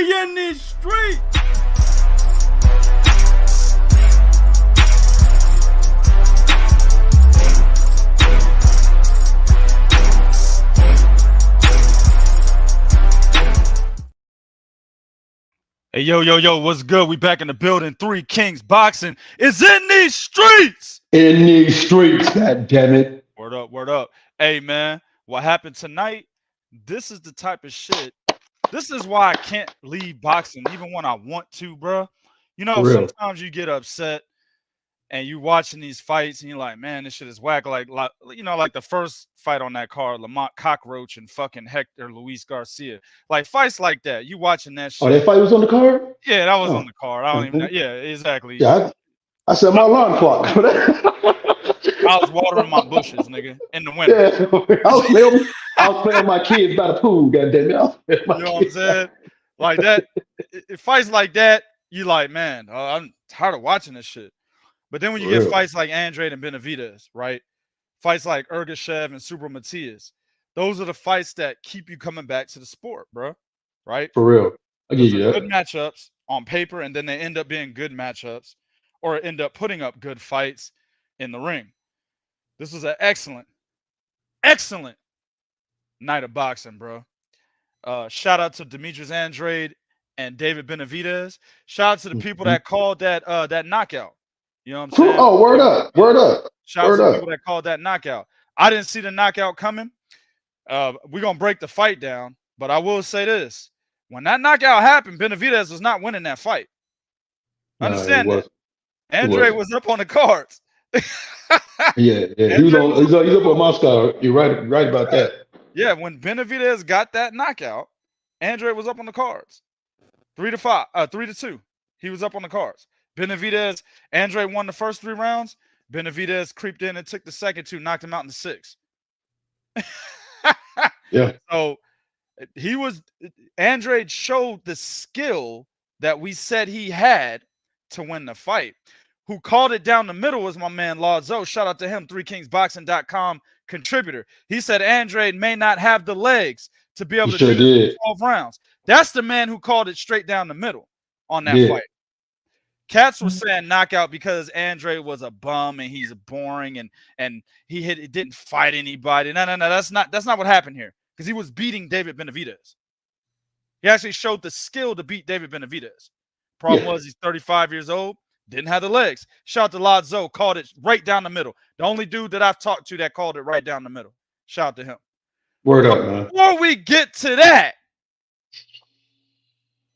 We in these streets. Hey, yo, what's good? We back in the building. Three Kings Boxing is in these streets. In these streets, god damn it. Word up, word up. Hey, man, what happened tonight? This is the type of shit. This is why I can't leave boxing even when I want to, bro. You know, sometimes you get upset and you watching these fights and you're like, man, this shit is whack. Like the first fight on that card, Lamont Cockroach and fucking Hector Luis Garcia. Like fights like that. You watching that shit. Oh, that fight was on the card? Yeah, that was on the card. I don't even know. Yeah, exactly. Yeah, I set my alarm clock for that. I was watering my bushes, nigga, in the winter. Yeah, I was playing my kids by the pool, goddamn it. You know what I'm saying? Like that, it fights like that, you like, man, I'm tired of watching this shit. But then when you get fights like Andrade and Benavidez, right? Fights like Ergashev and Subriel Matias, those are the fights that keep you coming back to the sport, bro. Right? For real. I give you that. Good matchups on paper, and then they end up being good matchups or end up putting up good fights in the ring. This was an excellent night of boxing, bro. Shout out to Demetrius Andrade and David Benavidez. Shout out to the people that called that knockout. You know what I'm saying? Oh, word up. Shout out to the people that called that knockout. I didn't see the knockout coming. We're going to break the fight down, but I will say this. When that knockout happened, Benavidez was not winning that fight. Understand that. Andrade was up on the cards. yeah. He's up on Moscow. You're right about that. Yeah, when Benavidez got that knockout, Andrade was up on the cards. 3-2. He was up on the cards. Benavidez, Andrade won the first 3 rounds. Benavidez creeped in and took the second 2, knocked him out in the 6th. Yeah. So Andrade showed the skill that we said he had to win the fight. Who called it down the middle was my man Lazo. Shout out to him, 3kingsboxing.com contributor. He said Andrade may not have the legs to be able to do 12 rounds. That's the man who called it straight down the middle on that fight. Cats were saying knockout because Andrade was a bum and he's boring and he didn't fight anybody. No, that's not what happened here, because he was beating David Benavidez. He actually showed the skill to beat David Benavidez. Problem was he's 35 years old, didn't have the legs. Shout out to Lazo, called it right down the middle. The only dude that I've talked to that called it right down the middle. Shout out to him. Word up, man. Before we get to that,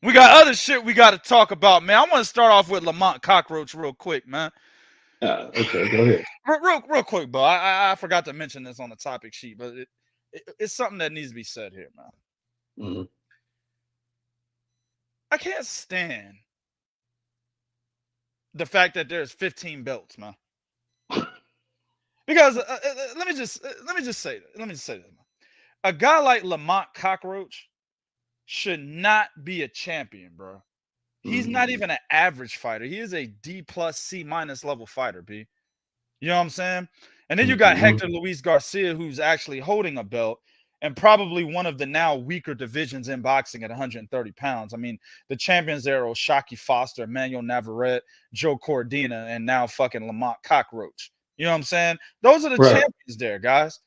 we got other shit we got to talk about, man. I want to start off with Lamont Cockroach real quick, man. Okay, go ahead. Real quick, bro. I forgot to mention this on the topic sheet, but it's something that needs to be said here, man. I can't stand the fact that there's 15 belts, man. Because let me just say this, man. A guy like Lamont Cockroach should not be a champion, bro. He's not even an average fighter. He is a D+ C- level fighter, B. You know what I'm saying? And then you got Hector Luis Garcia, who's actually holding a belt and probably one of the now weaker divisions in boxing at 130 pounds. I mean, the champions there are Shaki Foster, Emmanuel Navarrete, Joe Cordina, and now fucking Lamont Cockroach. You know what I'm saying? Those are the champions there, guys.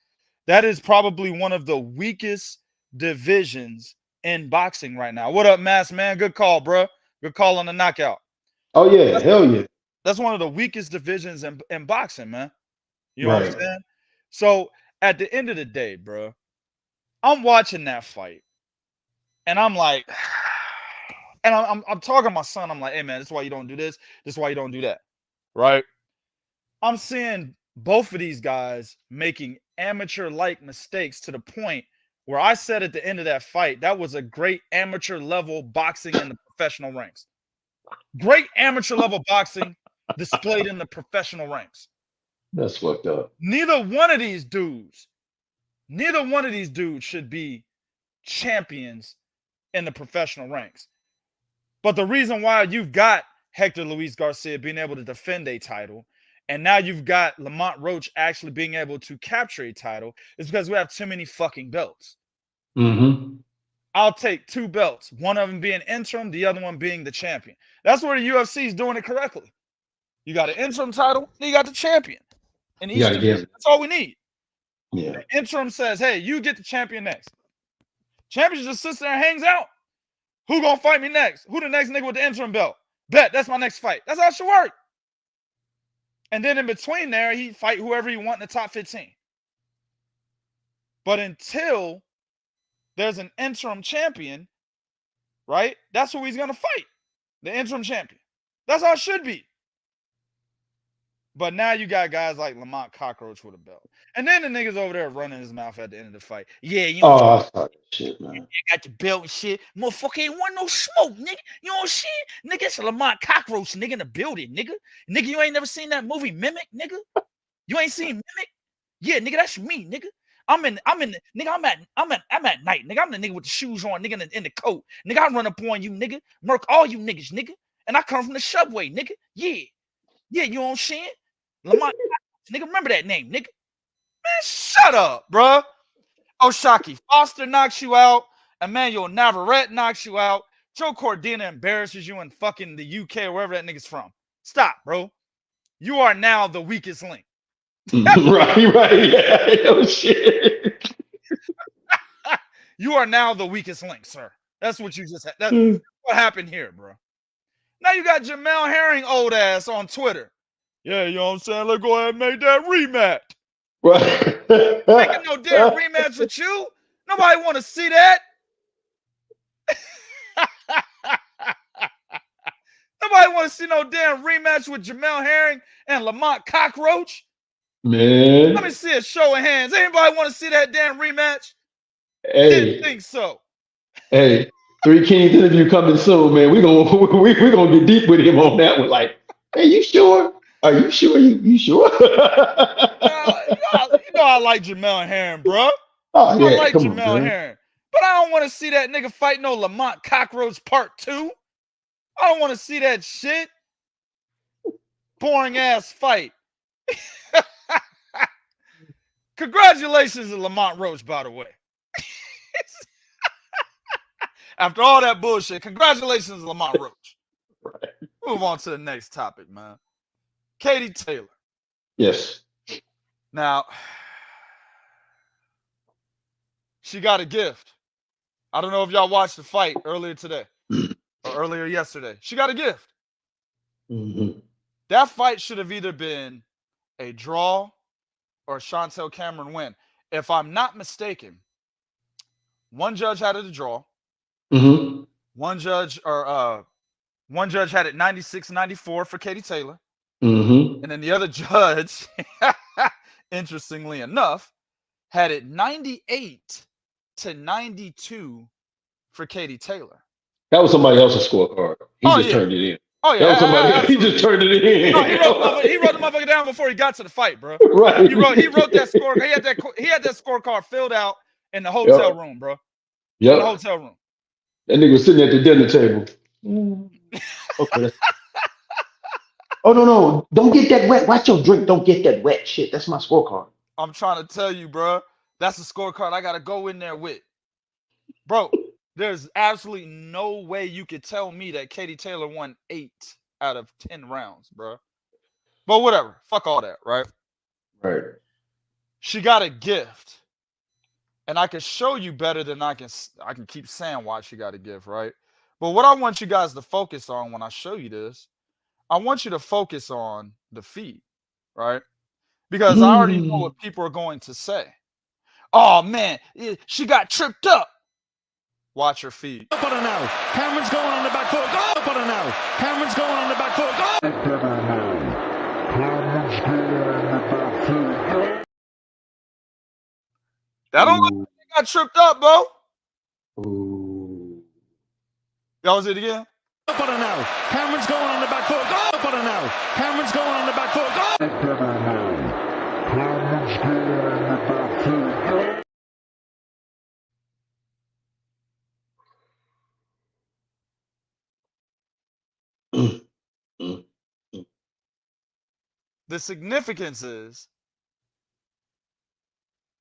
That is probably one of the weakest divisions in boxing right now. What up, Mass Man? Good call, bro. Good call on the knockout. Oh, yeah. Hell yeah. That's one of the weakest divisions in boxing, man. You know what I'm saying? So at the end of the day, bro, I'm watching that fight, and I'm like, and I'm talking to my son. I'm like, hey, man, this is why you don't do this. This is why you don't do that, right? I'm seeing both of these guys making amateur-like mistakes to the point where I said at the end of that fight, that was a great amateur-level boxing in the professional ranks. Great amateur-level boxing displayed in the professional ranks. That's fucked up. Neither one of these dudes should be champions in the professional ranks. But the reason why you've got Hector Luis Garcia being able to defend a title, and now you've got Lamont Roach actually being able to capture a title, is because we have too many fucking belts. I'll take 2 belts, one of them being interim, the other one being the champion. That's where the UFC is doing it correctly. You got an interim title, then you got the champion. And each division, that's all we need. Yeah. The interim says, hey, you get the champion next. Champion just sits there and hangs out. Who gonna fight me next? Who the next nigga with the interim belt? Bet, that's my next fight. That's how it should work. And then in between there, he fight whoever he want in the top 15. But until there's an interim champion, right? That's who he's gonna fight. The interim champion. That's how it should be. But now you got guys like Lamont Cockroach with a belt. And then the niggas over there running his mouth at the end of the fight. Yeah, you know, I saw that shit, man. You got the belt and shit. Motherfucker ain't want no smoke, nigga. You know what I'm saying? Nigga, it's a Lamont Cockroach, nigga, in the building, nigga. Nigga, you ain't never seen that movie Mimic, nigga? You ain't seen Mimic? Yeah, nigga, that's me, nigga. I'm at night, nigga. I'm the nigga with the shoes on, nigga, in the coat. Nigga, I run up on you, nigga. Murk all you niggas, nigga. And I come from the subway, nigga. Yeah. Yeah, you know what I'm saying? Lamont, nigga, remember that name, nigga. Man, shut up, bruh. Oshaki Foster knocks you out. Emmanuel Navarrete knocks you out. Joe Cordina embarrasses you in fucking the UK or wherever that nigga's from. Stop, bro. You are now the weakest link. right. Yeah. Oh, shit. You are now the weakest link, sir. That's what you just had. That's what happened here, bro. Now you got Jermall Herring old ass on Twitter. Yeah, you know what I'm saying? Let's go ahead and make that rematch. Right. Making no damn rematch with you. Nobody want to see that. Nobody want to see no damn rematch with Jermall Herring and Lamont Cockroach. Man. Let me see a show of hands. Anybody want to see that damn rematch? Hey. Didn't think so. Hey, Three Kings interview coming soon, man. We're gonna get deep with him on that one. Like, hey, you sure? Are you sure? You sure? You know I like Jermall Herring, bro. Oh, yeah. I like Come Jermall on, Herring. But I don't want to see that nigga fight no Lamont Cockroach Part 2. I don't want to see that shit. Boring ass fight. Congratulations to Lamont Roach, by the way. After all that bullshit, congratulations to Lamont Roach. Right. Move on to the next topic, man. Katie Taylor. Yes. Now, she got a gift. I don't know if y'all watched the fight earlier today or earlier yesterday. She got a gift. Mm-hmm. That fight should have either been a draw or a Chantelle Cameron win. If I'm not mistaken, one judge had it a draw. Mm-hmm. One judge had it 96-94 for Katie Taylor. Mm-hmm. And then the other judge, interestingly enough, had it 98-92 for Katie Taylor. That was somebody else's scorecard. He just turned it in. Oh, yeah. That was somebody. He just turned it in. No, he wrote the motherfucker down before he got to the fight, bro. Right. He wrote that scorecard. He had that scorecard filled out in the hotel room, bro. Yep. In the hotel room. That nigga was sitting at the dinner table. Okay. Oh, no. Don't get that wet. Watch your drink. Don't get that wet shit. That's my scorecard. I'm trying to tell you, bro. That's the scorecard I got to go in there with. Bro, there's absolutely no way you could tell me that Katie Taylor won 8 out of 10 rounds, bro. But whatever. Fuck all that, right? Right. She got a gift. And I can show you better than I can keep saying why she got a gift, right? But what I want you guys to focus on when I show you this, I want you to focus on the feed, right? Because I already know what people are going to say. Oh, man, she got tripped up. Watch her feed. But now, Cameron's going on the back foot. Go! But now, Cameron's going on the back foot. Go! That don't look like she got tripped up, bro. Ooh. Y'all see it again? But now, Cameron's going on the back foot. Go! But now, Cameron's going on the back foot. Go! The significance is,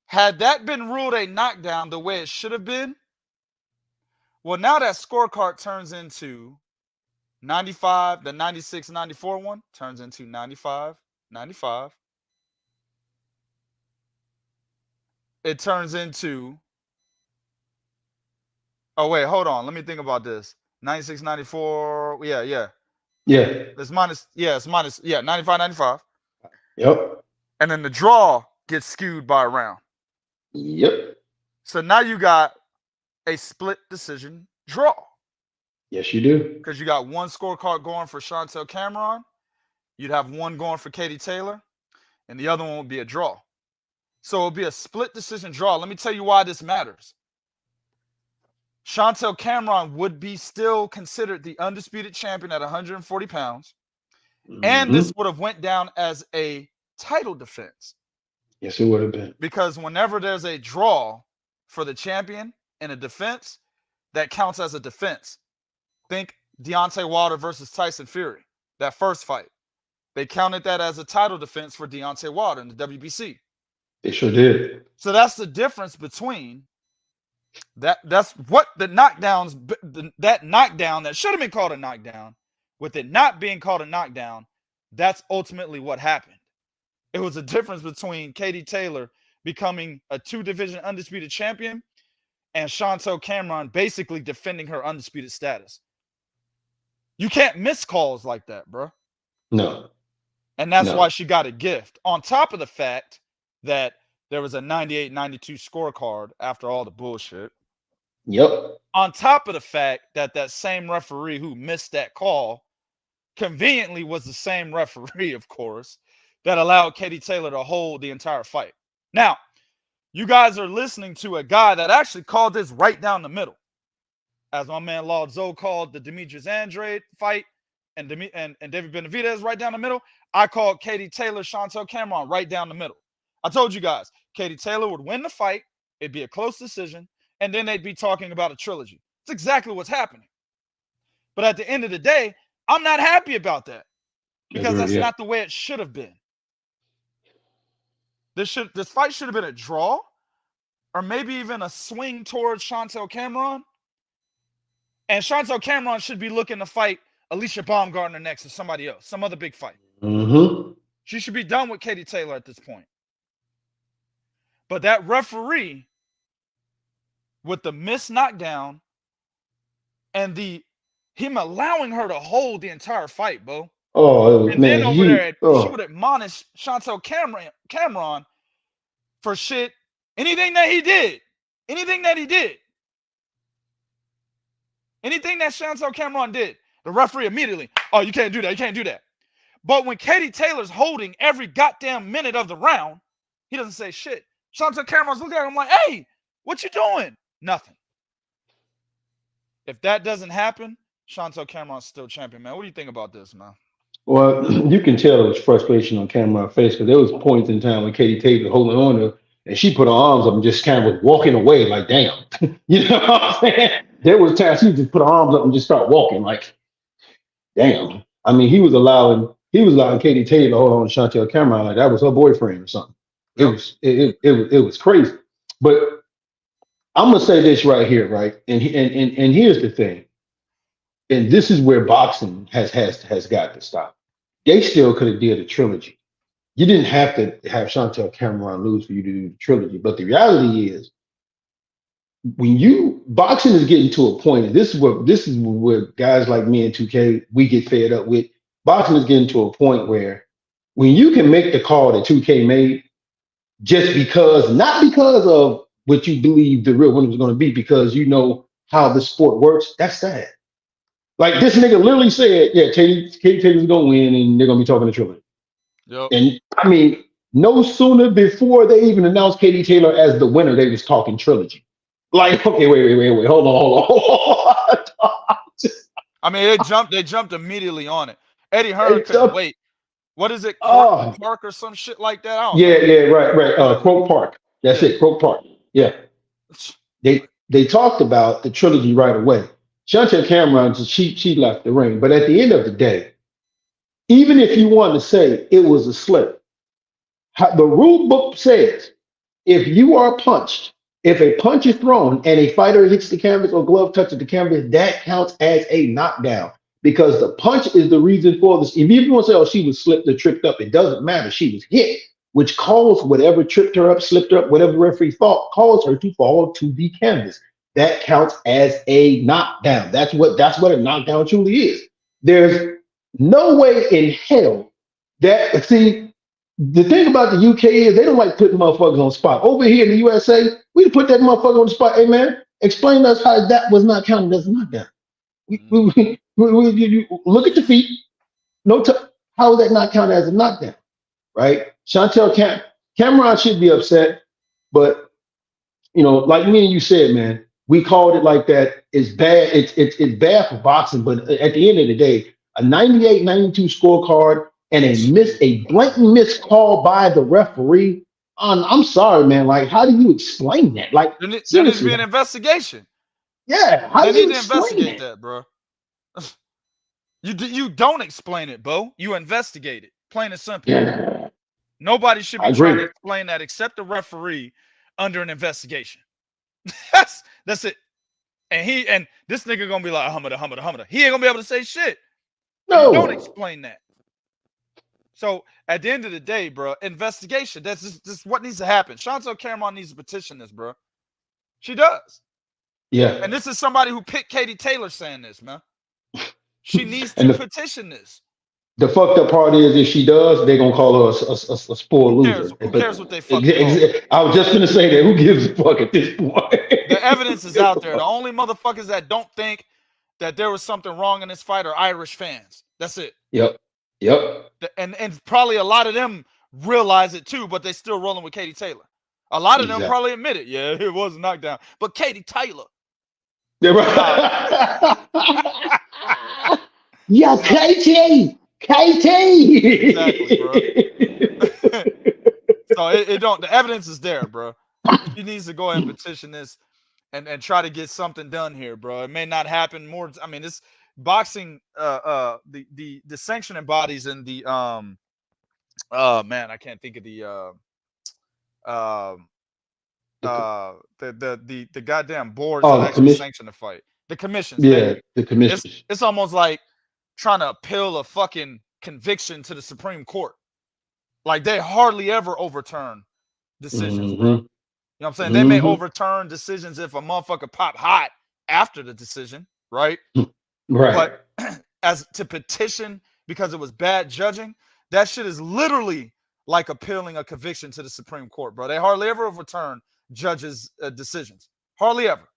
had that been ruled a knockdown the way it should have been, Well, now that scorecard turns into 95, the 96, 94 one turns into 95, 95. It turns into, oh, wait, hold on. Let me think about this. 96, 94. Yeah. Yeah. It's minus, yeah, 95, 95. Yep. And then the draw gets skewed by a round. Yep. So now you got a split decision draw. Yes, you do. Because you got one scorecard going for Chantelle Cameron. You'd have one going for Katie Taylor. And the other one would be a draw. So it'll be a split decision draw. Let me tell you why this matters. Chantelle Cameron would be still considered the undisputed champion at 140 pounds. And this would have went down as a title defense. Yes, it would have been. Because whenever there's a draw for the champion in a defense, that counts as a defense. Think Deontay Wilder versus Tyson Fury, that first fight. They counted that as a title defense for Deontay Wilder in the WBC. They sure did. So that's the difference between that. That's what the knockdowns, that knockdown that should have been called a knockdown, with it not being called a knockdown, that's ultimately what happened. It was a difference between Katie Taylor becoming a 2-division undisputed champion and Chantelle Cameron basically defending her undisputed status. You can't miss calls like that, bro. No. And that's why she got a gift. On top of the fact that there was a 98-92 scorecard after all the bullshit. Yep. On top of the fact that that same referee who missed that call conveniently was the same referee, of course, that allowed Katie Taylor to hold the entire fight. Now, you guys are listening to a guy that actually called this right down the middle. As my man Lodzo called the Demetrius Andrade fight and David Benavidez right down the middle, I called Katie Taylor, Chantelle Cameron right down the middle. I told you guys, Katie Taylor would win the fight, it'd be a close decision, and then they'd be talking about a trilogy. It's exactly what's happening. But at the end of the day, I'm not happy about that because that's not the way it should have been. This fight should have been a draw or maybe even a swing towards Chantelle Cameron. And Chantelle Cameron should be looking to fight Alicia Baumgartner next or somebody else, some other big fight. She should be done with Katie Taylor at this point. But that referee with the missed knockdown and him allowing her to hold the entire fight, bro. Oh, and man, then over there, she would admonish Chantelle Cameron for shit, anything that he did. Anything that Chantelle Cameron did, the referee immediately, oh, you can't do that, you can't do that. But when Katie Taylor's holding every goddamn minute of the round, he doesn't say shit. Chantelle Cameron's looking at him like, hey, what you doing? Nothing. If that doesn't happen, Chantelle Cameron's still champion, man. What do you think about this, man? Well, you can tell there was frustration on Cameron's face because there was points in time when Katie Taylor holding on to her and she put her arms up and just kind of was walking away like, damn. You know what I'm saying? There was times she just put her arms up and just start walking like, damn. I mean, he was allowing Katie Taylor to hold on to Chantelle Cameron like that was her boyfriend or something. It was crazy. But I'm gonna say this right here, right? And here's the thing. And this is where boxing has got to stop. They still could have did a trilogy. You didn't have to have Chantelle Cameron lose for you to do the trilogy. But the reality is, when boxing is getting to a point, and this is where guys like me and 2K we get fed up with. Boxing is getting to a point where when you can make the call that 2K made, just because, not because of what you believe the real winner was going to be, because you know how the sport works, that's sad. Like this nigga literally said, yeah, Katie Taylor's going to win and they're going to be talking the trilogy. Yep. And I mean, no sooner before they even announced Katie Taylor as the winner, they was talking trilogy. Like, okay, wait, hold on. I mean, they jumped immediately on it. Eddie Hearn couldn't wait. What is it? Park or some shit like that? I don't know. Right. Croke Park. That's it. Croke Park. Yeah. They talked about the trilogy right away. Chantelle Cameron, she left the ring. But at the end of the day, even if you want to say it was a slip, the rule book says if you are punched If a punch is thrown and a fighter hits the canvas or glove touches the canvas, that counts as a knockdown because the punch is the reason for this. If you want to say, oh, she was slipped or tripped up, it doesn't matter. She was hit, which caused whatever tripped her up, slipped her up, whatever the referee thought caused her to fall to the canvas. That counts as a knockdown. That's what a knockdown truly is. There's no way in hell that, see, the thing about the UK is they don't like putting motherfuckers on the spot. Over here in the USA, we put that motherfucker on the spot. Hey man, explain to us how that was not counted as a knockdown. You look at the feet. How is that not counted as a knockdown? Right? Chantelle Cameron should be upset, but like me and you said, man, we called it like that. It's bad. It's bad for boxing, but at the end of the day, a 98-92 scorecard and a blatant missed call by the referee. I'm sorry, man. Like, how do you explain that? Like, there needs to be an investigation. Yeah, how do you investigate that, bro? You don't explain it, Bo. You investigate it. Plain and simple. Yeah. Nobody should be trying to explain that except the referee under an investigation. That's it. And this nigga gonna be like humada. He ain't gonna be able to say shit. No, don't explain that. So at the end of the day, bro, investigation. That's just what needs to happen. Chantelle Cameron needs to petition this, bro. She does. Yeah. And this is somebody who picked Katie Taylor saying this, man. She needs to petition this. The fucked up part is, if she does, they're gonna call her a spoiled loser. Who cares what they fucking I was just gonna say that. Who gives a fuck at this point? The evidence is out there. The only motherfuckers that don't think that there was something wrong in this fight are Irish fans. That's it. Yep. And probably a lot of them realize it too, but they still rolling with Katie Taylor. A lot of them probably admit it. Yeah, it was a knockdown. But Katie Taylor. Yeah, right. Yeah, Katie. Exactly, bro. So it don't. The evidence is there, bro. She needs to go ahead and petition this and try to get something done here, bro. It may not happen more. I mean, this boxing, the sanctioning bodies and the man, I can't think of the goddamn boards that actually sanction the fight. The commissions. Yeah, the commissions. It's almost like trying to appeal a fucking conviction to the Supreme Court. Like, they hardly ever overturn decisions, bro. You know what I'm saying? They may overturn decisions if a motherfucker pop hot after the decision, right? Right. But as to petition because it was bad judging, that shit is literally like appealing a conviction to the Supreme Court, bro. They hardly ever overturn judges' decisions. Hardly ever.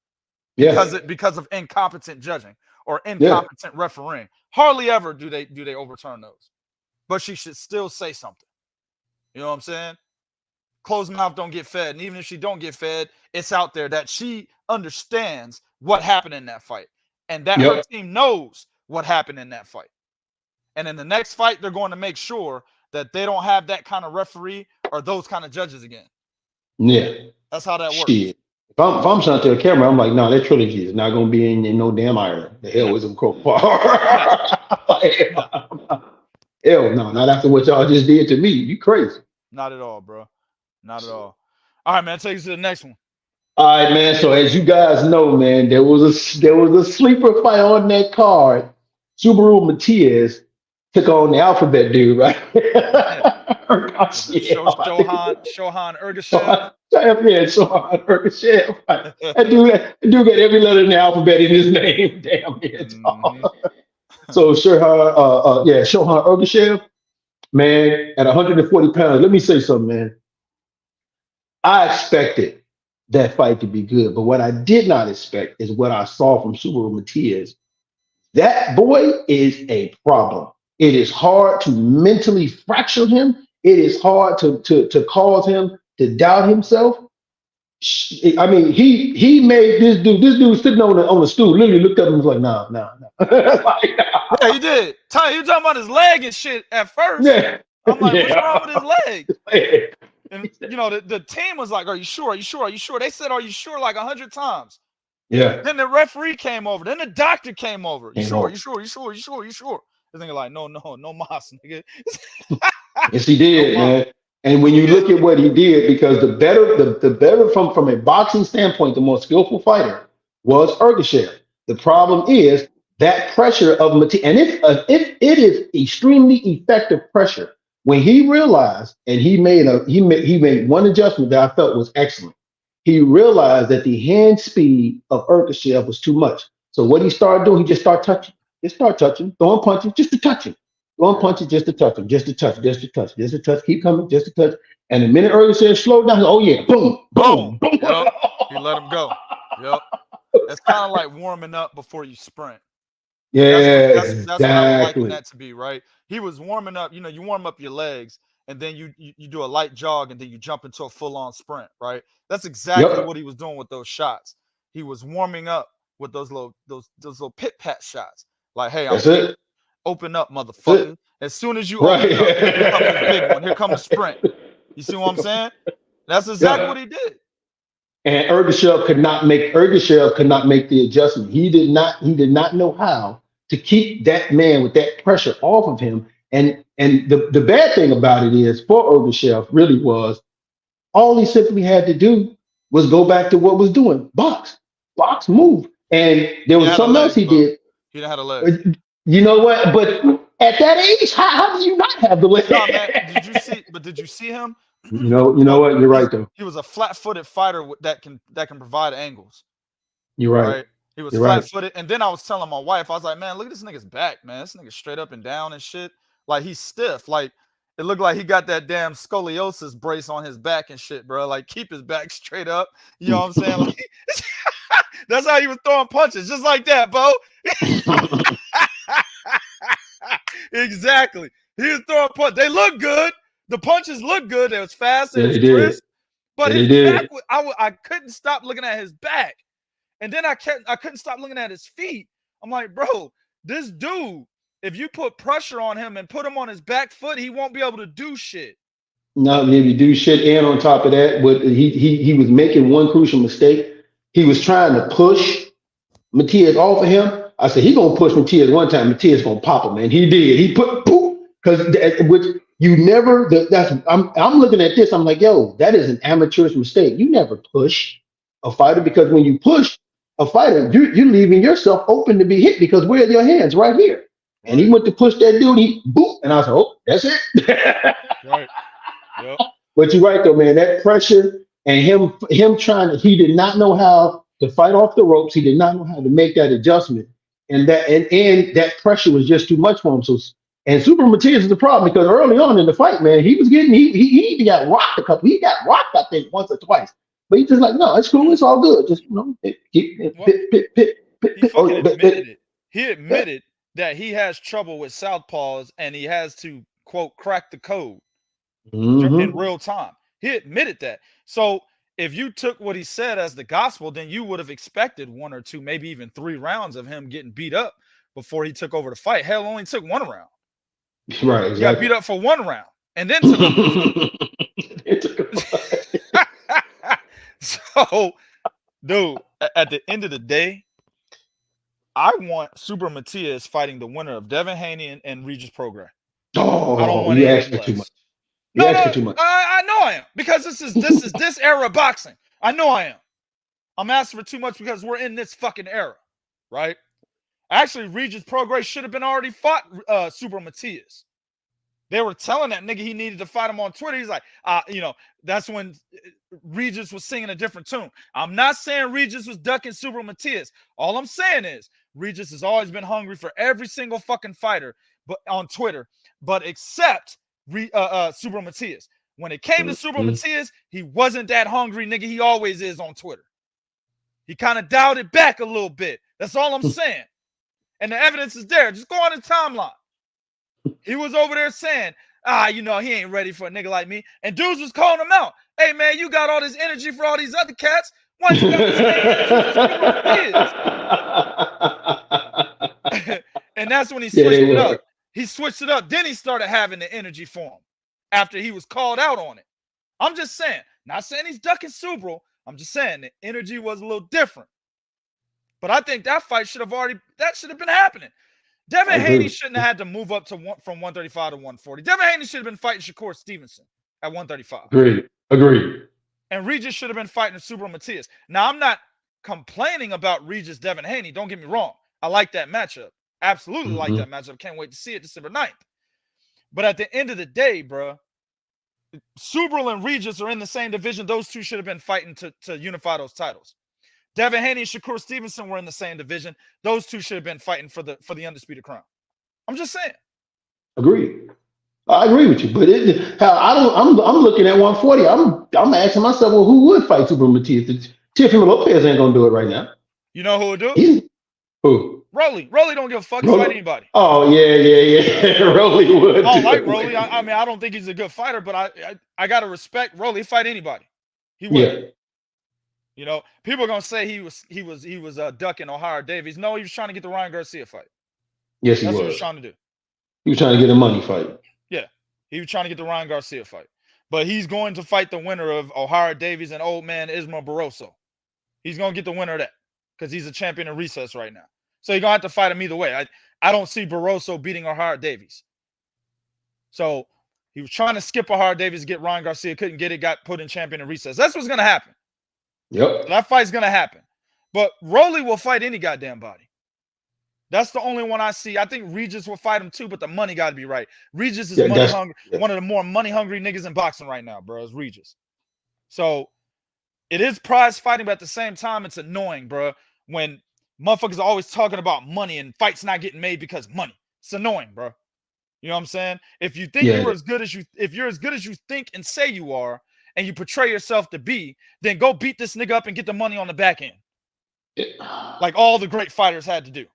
Yeah. Because of incompetent judging or incompetent refereeing. Hardly ever do they overturn those. But she should still say something. You know what I'm saying? Closed mouth don't get fed. And even if she don't get fed, it's out there that she understands what happened in that fight. And that her team knows what happened in that fight. And in the next fight, they're going to make sure that they don't have that kind of referee or those kind of judges again. Yeah. That's how that works. Shit. If I'm Chantelle Cameron, I'm like, no, that trilogy is not going to be in no damn Ireland. The hell is a crow far. Hell no, not after what y'all just did to me. You crazy. Not at all, bro. Not at all. All right, man. Take us to the next one. All right, man. So as you guys know, man, there was a sleeper fight on that card. Subriel Matias took on the alphabet dude, right? Shohan Ergashev. Shohan Ergashev. That dude got every letter in the alphabet in his name. Damn it. So Shohan Ergashev, man, at 140 pounds. Let me say something, man. I expected that fight to be good, but what I did not expect is what I saw from Subriel Matias. That boy is a problem. It is hard to mentally fracture him. It is hard to cause him to doubt himself. I mean, he made this dude sitting on the stool, literally looked up and was like, nah. Like, nah. Yeah, he did. He was talking about his leg and shit at first. Yeah. I'm like, what's wrong with his leg? And you know, the team was like, are you sure? Are you sure? Are you sure? They said, are you sure? Like 100 times. Yeah. Then the referee came over. Then the doctor came over. You sure? You sure? You sure? You sure? You sure? The nigga like, no, mas, nigga. Yes, he did, man. And when you look at what he did, because the better from a boxing standpoint, the more skillful fighter was Ergashev. The problem is that pressure of Matias, and if it is extremely effective pressure, when he realized, and he made one adjustment that I felt was excellent. He realized that the hand speed of Ergashev was too much. So what he started doing, he just start touching, throwing punches, just to touch him. Throwing punches just to touch him, just to touch, just to touch, just to touch, keep coming, just to touch. And the minute Ergashev slowed down, oh yeah, boom, boom, boom. Yep. He let him go. Yep. It's kind of like warming up before you sprint. Yeah, that's what I would liken that to be, right? He was warming up. You know, you warm up your legs, and then you do a light jog, and then you jump into a full-on sprint, right? That's exactly what he was doing with those shots. He was warming up with those little pit pat shots. Like, hey, open up, motherfucker. As soon as you open up, here comes the big one. Here comes the sprint. You see what I'm saying? That's exactly what he did. And Ergashev could not make the adjustment. He did not know how to keep that man with that pressure off of him. And the bad thing about it is, for Ergashev really was, all he simply had to do was go back to what was doing. Box, move. And there was something else he did. He didn't have a leg. You know what? But at that age, how do you not have the leg? No, man, did you see him? You know what? You're right though. He was a flat-footed fighter that can provide angles. You're right. He was flat-footed, and then I was telling my wife, I was like, man, look at this nigga's back, man. This nigga straight up and down and shit. Like, he's stiff. Like, it looked like he got that damn scoliosis brace on his back and shit, bro. Like, keep his back straight up. You know what I'm saying? Like, that's how he was throwing punches, just like that, bro. Exactly. He was throwing punches. They look good. The punches look good. It was fast. It was crisp. But his back, I couldn't stop looking at his back. And then I couldn't stop looking at his feet. I'm like, bro, this dude, if you put pressure on him and put him on his back foot, he won't be able to do shit. Not maybe do shit. And on top of that, but he was making one crucial mistake. He was trying to push Matias off of him. I said, he gonna push Matias one time. Matias gonna pop him, and he did. He put poof, because which you never. I'm looking at this. I'm like, yo, that is an amateur's mistake. You never push a fighter, because when you push a fighter, you're leaving yourself open to be hit, because where are your hands? Right here. And he went to push that dude. He boop, and I was like, oh, that's it. Right. Yep. But you're right though, man. That pressure and him trying to, he did not know how to fight off the ropes. He did not know how to make that adjustment. And that pressure was just too much for him. So, and Subriel Matias is the problem, because early on in the fight, man, he was getting he even got rocked a couple. He got rocked, I think, once or twice. But he's just like, no, it's cool, it's all good. Just He admitted that he has trouble with southpaws and he has to, quote, crack the code in real time. He admitted that. So if you took what he said as the gospel, then you would have expected 1 or 2, maybe even 3 rounds of him getting beat up before he took over the fight. Hell, only took 1 round. Right, exactly. He got beat up for 1 round and then took So, dude, at the end of the day, I want Subriel Matias fighting the winner of Devin Haney and Regis Prograis. Oh, I don't want you asked for too much. No, I know I am, because this is this era of boxing. I know I am. I'm asking for too much because we're in this fucking era, right? Actually, Regis Prograis should have been already fought Subriel Matias. They were telling that nigga he needed to fight him on Twitter. He's like, that's when Regis was singing a different tune. I'm not saying Regis was ducking Subriel Matias. All I'm saying is Regis has always been hungry for every single fucking fighter, but on Twitter, but except Subriel Matias. When it came to Subriel Matias, he wasn't that hungry, nigga. He always is on Twitter. He kind of dialed it back a little bit. That's all I'm saying. And the evidence is there. Just go on the timeline. He was over there saying, he ain't ready for a nigga like me. And dudes was calling him out. Hey, man, you got all this energy for all these other cats. Why don't you got the same energy for And that's when he switched it up. He switched it up. Then he started having the energy for him after he was called out on it. I'm just saying. Not saying he's ducking Subriel. I'm just saying the energy was a little different. But I think that fight should have been happening. Devin Haney shouldn't have had to move up from 135 to 140. Devin Haney should have been fighting Shakur Stevenson at 135. Agreed. And Regis should have been fighting Subriel Matias. Now, I'm not complaining about Regis Devin Haney. Don't get me wrong. I like that matchup. Absolutely like that matchup. Can't wait to see it December 9th. But at the end of the day, bro, Subriel and Regis are in the same division. Those two should have been fighting to unify those titles. Devin Haney and Shakur Stevenson were in the same division. Those two should have been fighting for the undisputed crown. I'm just saying. Agreed. I agree with you, but I'm looking at 140. I'm asking myself, well, who would fight Subriel Matias? Teofimo Lopez ain't gonna do it right now. You know who would do it? Who? Rolly. Rolly don't give a fuck. He fight anybody. Oh yeah. Rolly would. I don't like Rolly. I mean, I don't think he's a good fighter, but I gotta respect Rolly. He fight anybody. He would. Yeah. You know, people are gonna say he was ducking O'Hara Davies. No, he was trying to get the Ryan Garcia fight. Yes, he That's was. what he was trying to do. He was trying to get a money fight. Yeah, he was trying to get the Ryan Garcia fight. But he's going to fight the winner of O'Hara Davies and old man Ismael Barroso. He's gonna get the winner of that because he's a champion in recess right now. So you're gonna have to fight him either way. I don't see Barroso beating O'Hara Davies. So he was trying to skip O'Hara Davies to get Ryan Garcia, couldn't get it, got put in champion in recess. That's what's gonna happen. Yep. That fight's gonna happen. But Rolly will fight any goddamn body. That's the only one I see. I think Regis will fight him too, but the money got to be right. Regis is money hungry. Yeah. One of the more money hungry niggas in boxing right now, bro, is Regis. So it is prize fighting, but at the same time, it's annoying, bro. When motherfuckers are always talking about money and fights not getting made because money. It's annoying, bro. You know what I'm saying? If you think you're as good as you think and say you are, and you portray yourself to be, then go beat this nigga up and get the money on the back end. Yeah. Like all the great fighters had to do.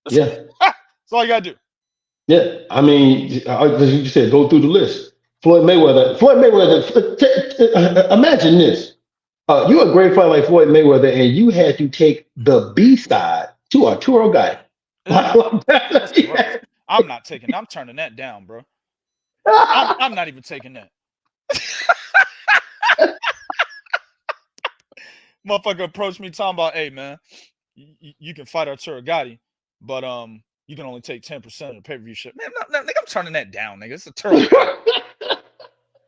That's all you gotta do. Yeah, I mean, as you said, go through the list. Floyd Mayweather. Imagine this: you're a great fighter like Floyd Mayweather, and you had to take the B side to Arturo Gatti. Yeah. I'm not taking. I'm turning that down, bro. I'm not even taking that. Motherfucker approached me talking about, hey man, you can fight Arturo Gatti, but you can only take 10% of the pay-per-view shit. Man, nigga, I'm turning that down, nigga. It's Arturo Gatti.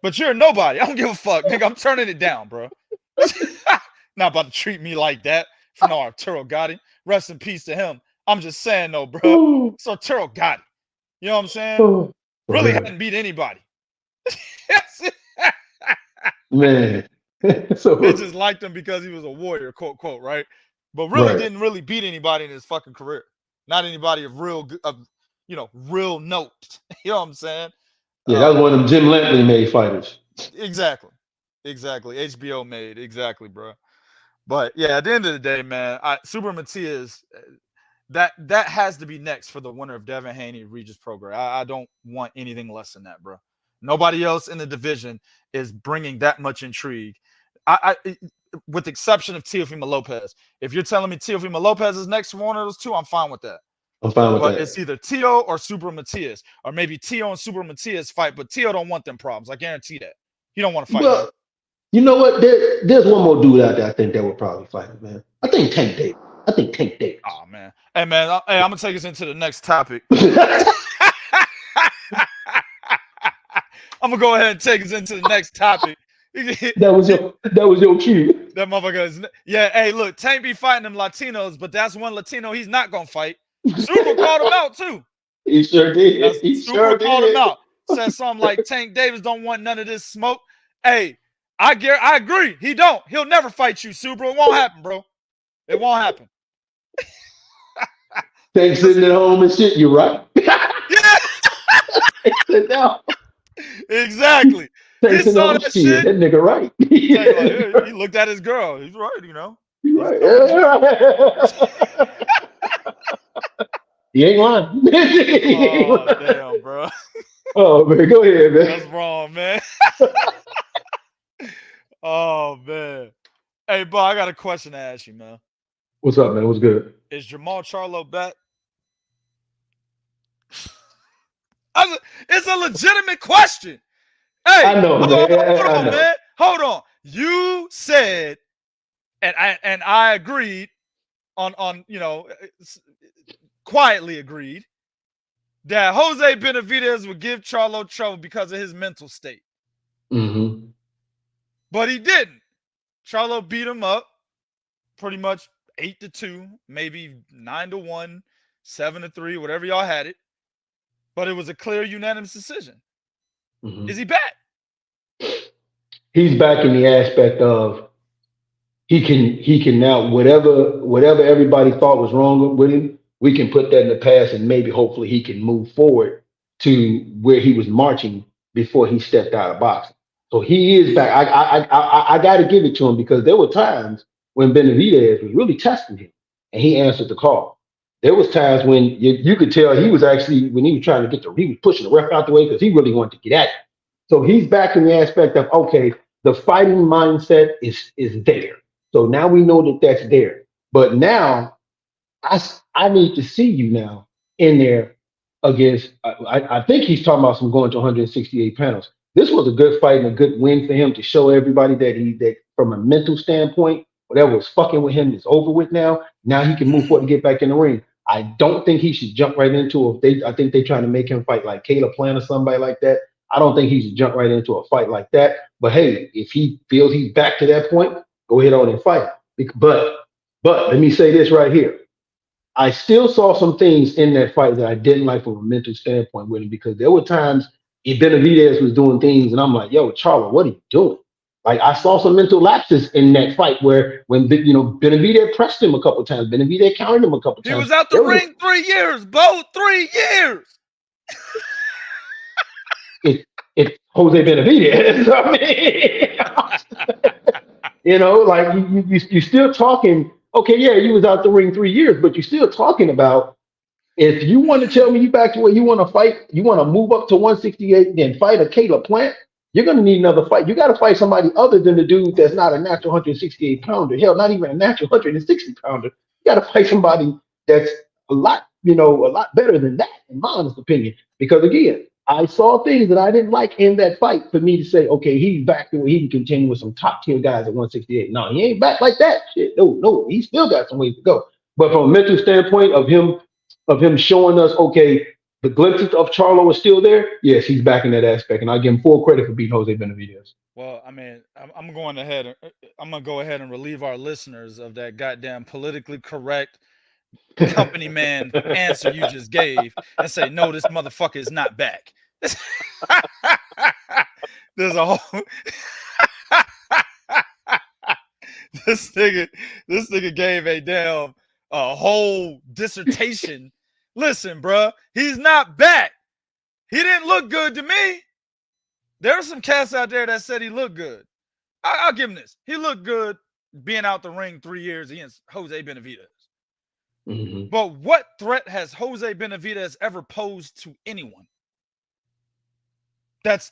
But you're nobody. I don't give a fuck, nigga. I'm turning it down, bro. Not about to treat me like that for no Arturo Gatti. Rest in peace to him. I'm just saying though, bro. It's Arturo Gatti. You know what I'm saying? Really hadn't beat anybody. Man. So they just liked him because he was a warrior, quote, quote, right? But really didn't really beat anybody in his fucking career. Not anybody of real note. You know what I'm saying? Yeah, that was one of them Jim Lampley made fighters. Exactly. HBO made. Exactly, bro. But yeah, at the end of the day, man, Subriel Matias, that has to be next for the winner of Devin Haney Regis Prograis. I don't want anything less than that, bro. Nobody else in the division is bringing that much intrigue. With the exception of Teofimo Lopez. If you're telling me Teofimo Lopez is next for one of those two, I'm fine with that. I'm fine with that. But it's either Teo or Subriel Matias, or maybe Teo and Subriel Matias fight, but Teo don't want them problems. I guarantee that. He don't want to fight. Well, you know what? There's one more dude out there I think that would probably fight him, man. I think Tank Davis. Oh, man. Hey, man. I'm going to take us into the next topic. I'm going to go ahead and take us into the next topic. That was your cue. That motherfucker is, yeah, hey, look, Tank be fighting them Latinos, but that's one Latino he's not going to fight. Super called him out, too. He sure did. He sure called did. him out. Said something like, Tank Davis don't want none of this smoke. Hey, I agree. He don't. He'll never fight you, Subriel. It won't happen, bro. It won't happen. Tank sitting at home and shit. You're right. Yeah. Sit down. Exactly. He saw that shit. That nigga right. He looked at his girl. He's right, you know. He's right. He ain't lying. Oh, damn, bro. Oh, man. Go ahead, man. That's wrong, man. Oh, man. Hey, Bo, I got a question to ask you, man. What's up, man? What's good? Is Jermall Charlo back? It's a legitimate question. Hey, I know, man. Hold on. You said, and I agreed on quietly agreed that Jose Benavidez would give Charlo trouble because of his mental state. Mm-hmm. But he didn't. Charlo beat him up pretty much 8-2, maybe 9-1, 7-3, whatever y'all had it. But it was a clear unanimous decision. Mm-hmm. Is he back? He's back in the aspect of he can now whatever everybody thought was wrong with him, we can put that in the past and maybe hopefully he can move forward to where he was marching before he stepped out of boxing. So he is back. I got to give it to him because there were times when Benavidez was really testing him and he answered the call. There was times when you could tell he was actually when he was trying to he was pushing the ref out the way because he really wanted to get at it. So he's back in the aspect of okay, the fighting mindset is there. So now we know that that's there. But now I need to see you now in there against. I think he's talking about some going to 168 panels. This was a good fight and a good win for him to show everybody that from a mental standpoint, whatever was fucking with him is over with now. Now he can move forward and get back in the ring. I don't think he should jump right into it. I think they're trying to make him fight like Caleb Plant or somebody like that. I don't think he should jump right into a fight like that. But hey, if he feels he's back to that point, go ahead on and fight. But let me say this right here. I still saw some things in that fight that I didn't like from a mental standpoint with him because there were times Benavidez was doing things and I'm like, yo, Charlo, what are you doing? Like I saw some mental lapses in that fight where when Benavidez pressed him a couple of times, Benavidez countered him a couple of He times. was out the ring 3 years, Bo. 3 years. It's Jose Benavidez. I mean, like you still talking. Okay, yeah, you was out the ring 3 years, but you're still talking about if you want to tell me you back to where you want to fight, you want to move up to 168 and then fight a Caleb Plant, you're going to need another fight. You got to fight somebody other than the dude that's not a natural 168 pounder. Hell, not even a natural 160 pounder. You got to fight somebody that's a lot better than that, in my honest opinion. Because again, I saw things that I didn't like in that fight for me to say, okay, he's back to where he can continue with some top tier guys at 168. No, he ain't back like that. Shit, no, he still got some ways to go. But from a mental standpoint of him showing us, okay, the glimpses of Charlo is still there. Yes, he's back in that aspect, and I give him full credit for beating Jose Benavidez. Well, I mean, I'm going ahead. I'm gonna go ahead and relieve our listeners of that goddamn politically correct company man answer you just gave, and say, no, this motherfucker is not back. There's a whole. This nigga gave a whole dissertation. Listen, bruh, he's not back. He didn't look good to me. There are some cats out there that said he looked good. I'll give him this. He looked good being out the ring 3 years against Jose Benavidez. Mm-hmm. But what threat has Jose Benavidez ever posed to anyone? That's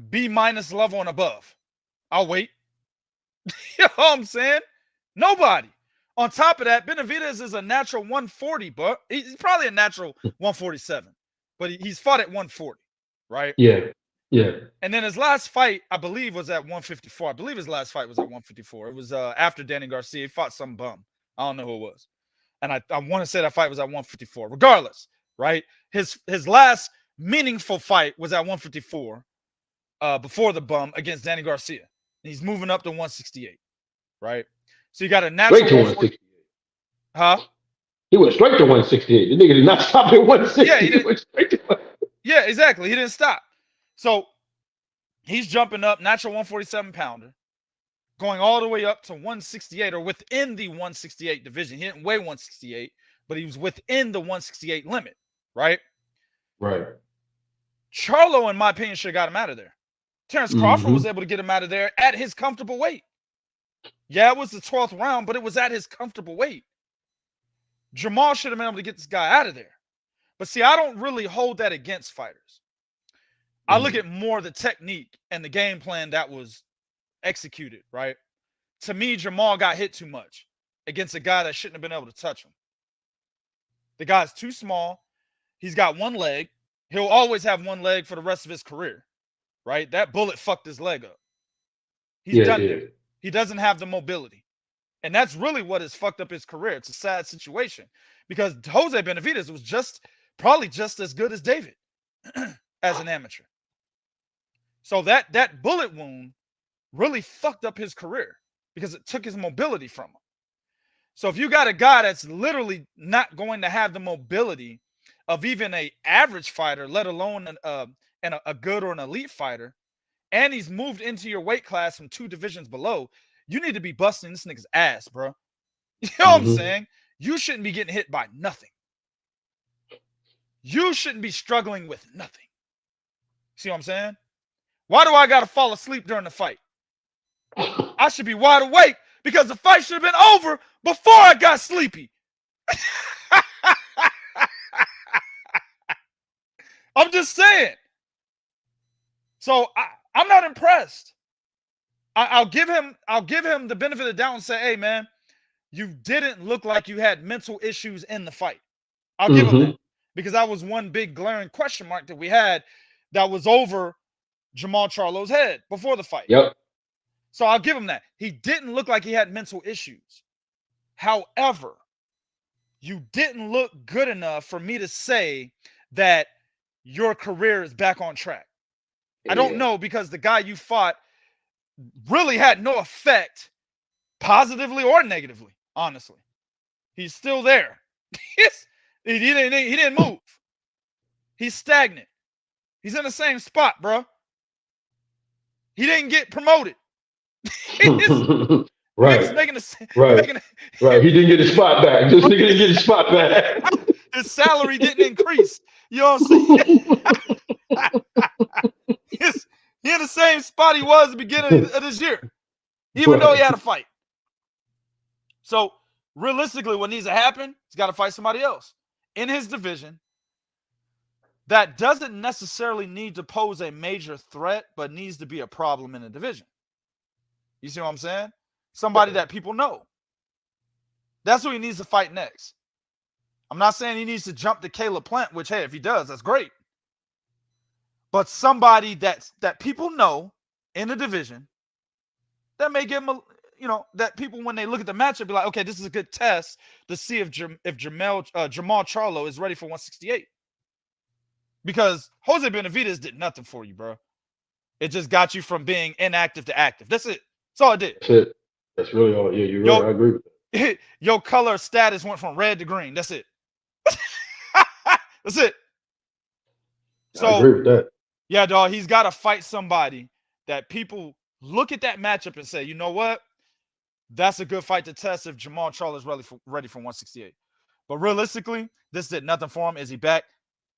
B- level and above. I'll wait. You know what I'm saying? Nobody. On top of that, Benavidez is a natural 140, but he's probably a natural 147. But he's fought at 140, right? Yeah. And then his last fight, I believe, was at 154. I believe his last fight was at 154. It was after Danny Garcia. He fought some bum. I don't know who it was. And I want to say that fight was at 154. Regardless, right? His last meaningful fight was at 154 before the bum against Danny Garcia. And he's moving up to 168, right? So you got a natural. Straight to 168. Huh? He went straight to 168. The nigga did not stop at 160. Yeah, he went straight to 168. Yeah, exactly. He didn't stop. So he's jumping up, natural 147 pounder, going all the way up to 168 or within the 168 division. He didn't weigh 168, but he was within the 168 limit, right? Right. Charlo, in my opinion, should have got him out of there. Terrence Crawford was able to get him out of there at his comfortable weight. Yeah, it was the 12th round, but it was at his comfortable weight. Jermall should have been able to get this guy out of there. But see, I don't really hold that against fighters. I look at more the technique and the game plan that was executed, right? To me, Jermall got hit too much against a guy that shouldn't have been able to touch him. The guy's too small. He's got one leg. He'll always have one leg for the rest of his career, right? That bullet fucked his leg up. He's done there. He doesn't have the mobility. And that's really what has fucked up his career. It's a sad situation because Jose Benavidez was probably just as good as David as an amateur. So that bullet wound really fucked up his career because it took his mobility from him. So if you got a guy that's literally not going to have the mobility of even a average fighter, let alone a good or an elite fighter, and he's moved into your weight class from 2 divisions below, you need to be busting this nigga's ass, bro. You know what I'm saying? You shouldn't be getting hit by nothing. You shouldn't be struggling with nothing. See what I'm saying? Why do I got to fall asleep during the fight? I should be wide awake because the fight should have been over before I got sleepy. I'm just saying. So I'm not impressed. I'll give him the benefit of the doubt and say, hey, man, you didn't look like you had mental issues in the fight. I'll give him that. Because that was one big glaring question mark that we had that was over Jermall Charlo's head before the fight. Yep. So I'll give him that. He didn't look like he had mental issues. However, you didn't look good enough for me to say that your career is back on track. Yeah. I don't know, because the guy you fought really had no effect, positively or negatively, honestly. He's still there. He didn't move. He's stagnant. He's in the same spot, bro. He didn't get promoted. Right. Right. He didn't get his spot back. Just nigga didn't get his spot back. His salary didn't increase. You know what I'm saying? He in the same spot he was at the beginning of this year, even though he had a fight. So realistically, what needs to happen, he's got to fight somebody else in his division that doesn't necessarily need to pose a major threat, but needs to be a problem in the division. You see what I'm saying? Somebody that people know. That's who he needs to fight next. I'm not saying he needs to jump to Caleb Plant, which, hey, if he does, that's great. But somebody that people know in the division that may give him a, that people, when they look at the matchup, be like, okay, this is a good test to see if Jermall Charlo is ready for 168. Because Jose Benavidez did nothing for you, bro. It just got you from being inactive to active. That's it. That's all it did. That's it. That's really all. Yeah, you're right. I agree with that. Your color status went from red to green. That's it. That's it. So, I agree with that. Yeah, dog, he's got to fight somebody that people look at that matchup and say, you know what? That's a good fight to test if Jermall Charlo is ready for 168. But realistically, this did nothing for him. Is he back?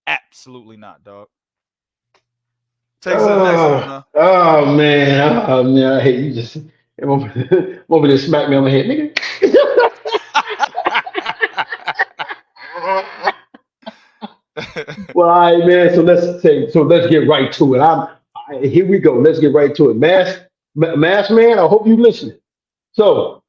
Absolutely not, dog. Take us to the next one, huh? Oh, man. I hate you. Just over there smack me on the head, nigga. Well, all right, man. So let's get right to it. Here we go. Let's get right to it. Mass man, I hope you listening. So,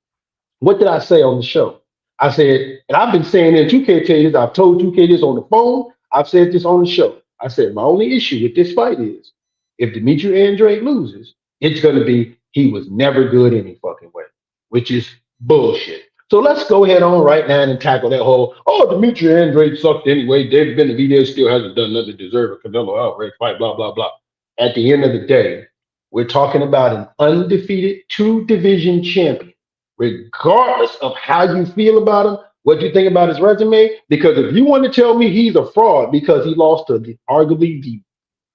what did I say on the show? I said, and I've been saying in 2K this, I've told 2K this on the phone. I've said this on the show. I said, my only issue with this fight is if Demetrius Andrade loses, it's going to be he was never good any fucking way, which is bullshit. So let's go ahead on right now and tackle that whole, Demetrius Andrade sucked anyway. David Benavidez still hasn't done nothing to deserve a Canelo Alvarez fight, blah, blah, blah. At the end of the day, we're talking about an undefeated 2-division champion, regardless of how you feel about him, what you think about his resume. Because if you want to tell me he's a fraud because he lost to arguably the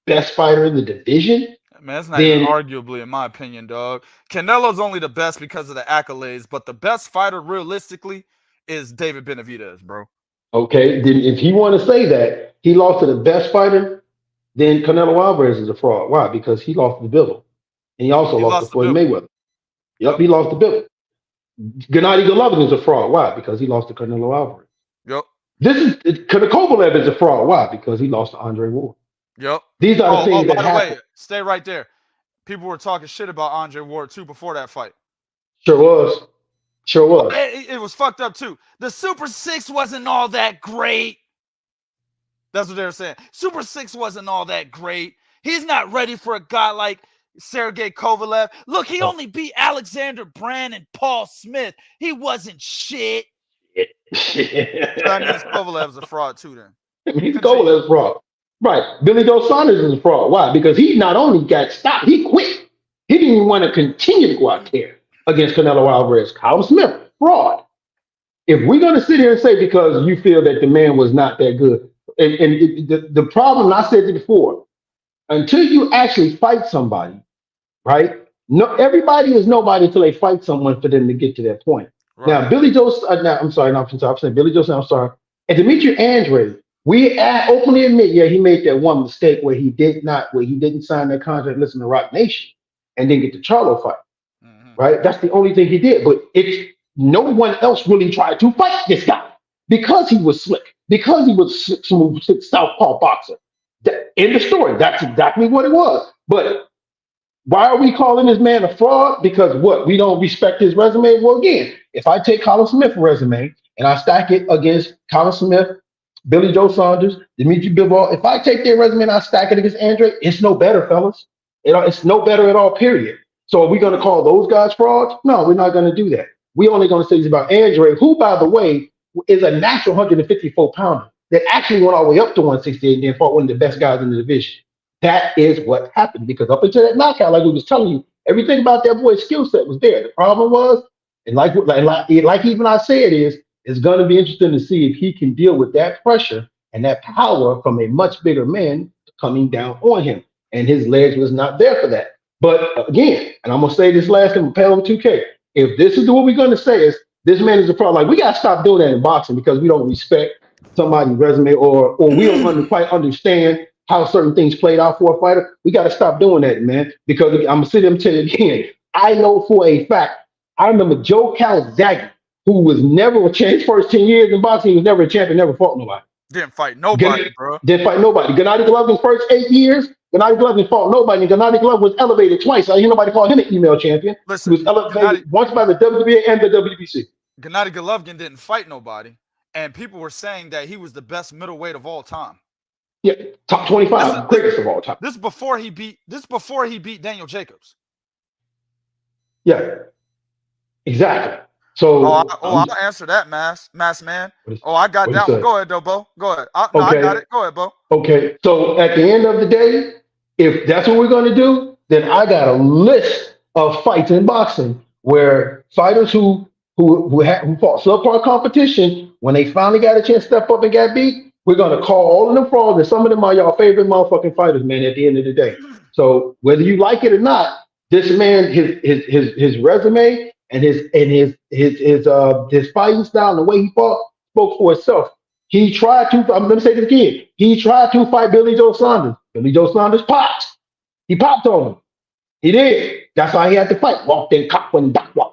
best fighter in the division, man, that's not even arguably, in my opinion, dog. Canelo's only the best because of the accolades, but the best fighter realistically is David Benavidez, bro. Okay, then if you want to say that he lost to the best fighter, then Canelo Alvarez is a fraud. Why? Because he lost the Bill. And he also lost to Floyd Mayweather. Yep, he lost the Bill. Gennady Golovkin is a fraud. Why? Because he lost to Canelo Alvarez. Yep. Kovalev is a fraud. Why? Because he lost to Andre Ward. Yep. These are the things that by the happen. way, stay right there. People were talking shit about Andre Ward too before that fight. Sure was. It was fucked up too. The Super 6 wasn't all that great. That's what they were saying. Super 6 wasn't all that great. He's not ready for a guy like Sergey Kovalev. Look, he only beat Alexander Brand and Paul Smith. He wasn't shit. So that means Kovalev's a fraud too then. He's Kovalev's fraud. Right. Billy Joe Saunders is a fraud. Why? Because he not only got stopped, he quit. He didn't even want to continue to go out there against Canelo Alvarez. Kyle Smith, fraud. If we're going to sit here and say because you feel that the man was not that good, the problem, I said it before, until you actually fight somebody, right? No, everybody is nobody until they fight someone for them to get to that point. Right. Now, Billy Joe, I'm sorry, not I'm saying Billy Joe, I'm sorry. And Demetrius Andrade, we openly admit, yeah, he made that one mistake where he didn't sign that contract, listen to Rock Nation, and then get the Charlo fight, right? That's the only thing he did. But no one else really tried to fight this guy because he was slick, because he was smooth, southpaw boxer. End of story. That's exactly what it was. But why are we calling this man a fraud? Because what? We don't respect his resume? Well, again, if I take Colin Smith's resume and I stack it against Colin Smith, Billy Joe Saunders, Demetrius Bivol, if I take their resume and I stack it against Andre, it's no better, fellas. It's no better at all, period. So are we going to call those guys frauds? No, we're not going to do that. We're only going to say it's about Andre, who, by the way, is a natural 154-pounder that actually went all the way up to 168 and then fought one of the best guys in the division. That is what happened, because up until that knockout, like we was telling you, everything about that boy's skill set was there. The problem was, and like even I said, it's going to be interesting to see if he can deal with that pressure and that power from a much bigger man coming down on him. And his legs was not there for that. But again, and I'm going to say this last thing, pay over 2K. If this is what we're going to say is this man is a problem, like we got to stop doing that in boxing because we don't respect somebody's resume or we don't quite understand how certain things played out for a fighter. We got to stop doing that, man, because I'm going to sit there and tell you again, I know for a fact, I remember Joe Calzaghe, who was never a champion, his first 10 years in boxing, he was never a champion, never fought nobody. Didn't fight nobody, bro. Didn't fight nobody. Gennady Golovkin's first 8 years, Gennady Golovkin fought nobody, and Gennady Golovkin was elevated twice. I hear nobody call him an email champion. Listen, he was elevated once by the WBA and the WBC. Gennady Golovkin didn't fight nobody, and people were saying that he was the best middleweight of all time. Yeah, top 25, greatest of all time. This before he beat Daniel Jacobs. Yeah, exactly. So I'll answer that, mass man. I got that one. Go ahead, though, Bo. Go ahead. I got it. Go ahead, Bo. Okay. So at the end of the day, if that's what we're going to do, then I got a list of fights in boxing where fighters who fought subpar competition, when they finally got a chance to step up and got beat, we're going to call all of them frauds, and some of them are y'all favorite motherfucking fighters, man, at the end of the day. So whether you like it or not, this man, his resume and his fighting style and the way he fought spoke for itself. He tried to, I'm going to say this again, he tried to fight Billy Joe Saunders. Billy Joe Saunders popped. He popped on him. He did. That's how he had to fight. Walked in, cop and back walk.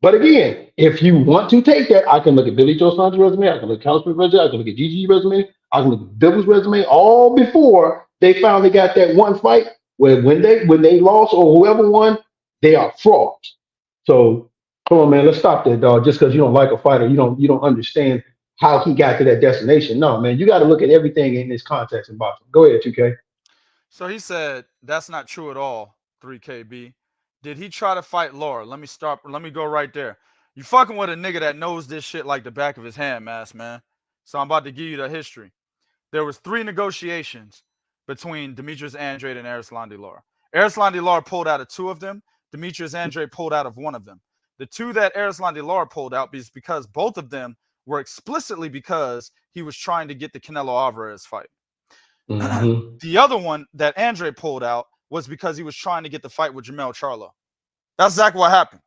But again, if you want to take that, I can look at Billy Joe Saunders' resume, I can look at Cal Smith's resume, I can look at GG's resume, I can look at Bibbles' resume, all before they finally got that one fight where when they lost or whoever won, they are frauds. So come on, man, let's stop that, dog. Just because you don't like a fighter, you don't understand how he got to that destination. No, man, you got to look at everything in this context in boxing. Go ahead, 2K. So he said that's not true at all, 3KB. Did he try to fight Laura? Let me go right there. You fucking with a nigga that knows this shit like the back of his hand, man. So I'm about to give you the history. There was 3 negotiations between Demetrius Andrade and Erislandy Lara. Erislandy Lara pulled out of 2 of them. Demetrius Andrade pulled out of 1 of them. The 2 that Erislandy Lara pulled out is because both of them were explicitly because he was trying to get the Canelo Alvarez fight. The other one that Andrade pulled out was because he was trying to get the fight with Jermall Charlo. That's exactly what happened.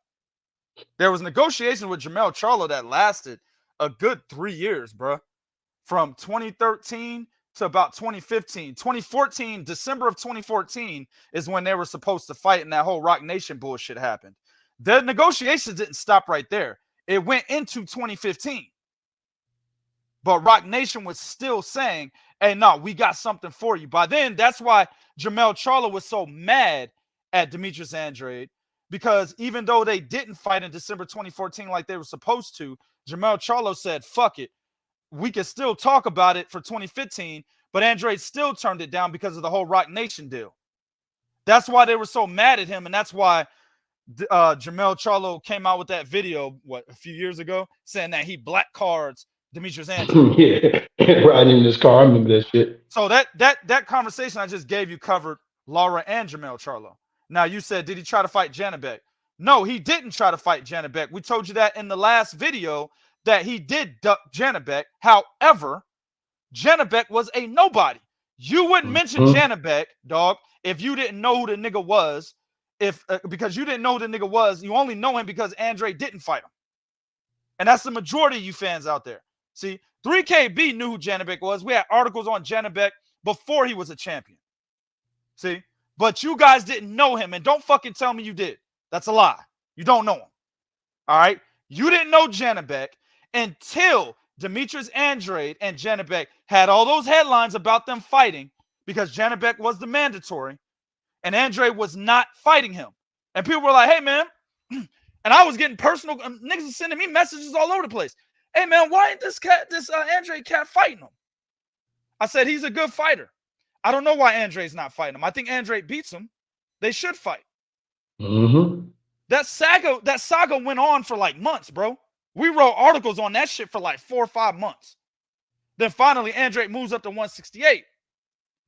There was negotiation with Jermall Charlo that lasted a good 3 years, bro. From 2013 to about 2015. 2014, December of 2014 is when they were supposed to fight and that whole Rock Nation bullshit happened. The negotiations didn't stop right there. It went into 2015. But Rock Nation was still saying, hey, no, we got something for you. By then, that's why Jermall Charlo was so mad at Demetrius Andrade, because even though they didn't fight in December 2014 like they were supposed to, Jermall Charlo said, fuck it. We can still talk about it for 2015, but Andrade still turned it down because of the whole Rock Nation deal. That's why they were so mad at him, and that's why Jermall Charlo came out with that video, a few years ago, saying that he black cards Demetrius Andrade. Yeah, riding in this car. I remember that shit. So that conversation I just gave you covered Laura and Jermall Charlo. Now you said, did he try to fight Janabek? No, he didn't try to fight Janabek. We told you that in the last video that he did duck Janabek. However, Janabek was a nobody. You wouldn't mention Janabek, dog, if you didn't know who the nigga was. Because you didn't know who the nigga was, you only know him because Andrade didn't fight him. And that's the majority of you fans out there. See, 3KB knew who Janabek was. We had articles on Janabek before he was a champion. See, but you guys didn't know him, and don't fucking tell me you did. That's a lie. You don't know him. All right? You didn't know Janabek until Demetrius Andrade and Janabek had all those headlines about them fighting because Janabek was the mandatory and Andrade was not fighting him. And people were like, hey, man, and I was getting personal. Niggas were sending me messages all over the place. Hey, man, why ain't this Andrade cat fighting him? I said, he's a good fighter. I don't know why Andrade's not fighting him. I think Andrade beats him. They should fight. That saga went on for like months, bro. We wrote articles on that shit for like 4 or 5 months. Then finally, Andrade moves up to 168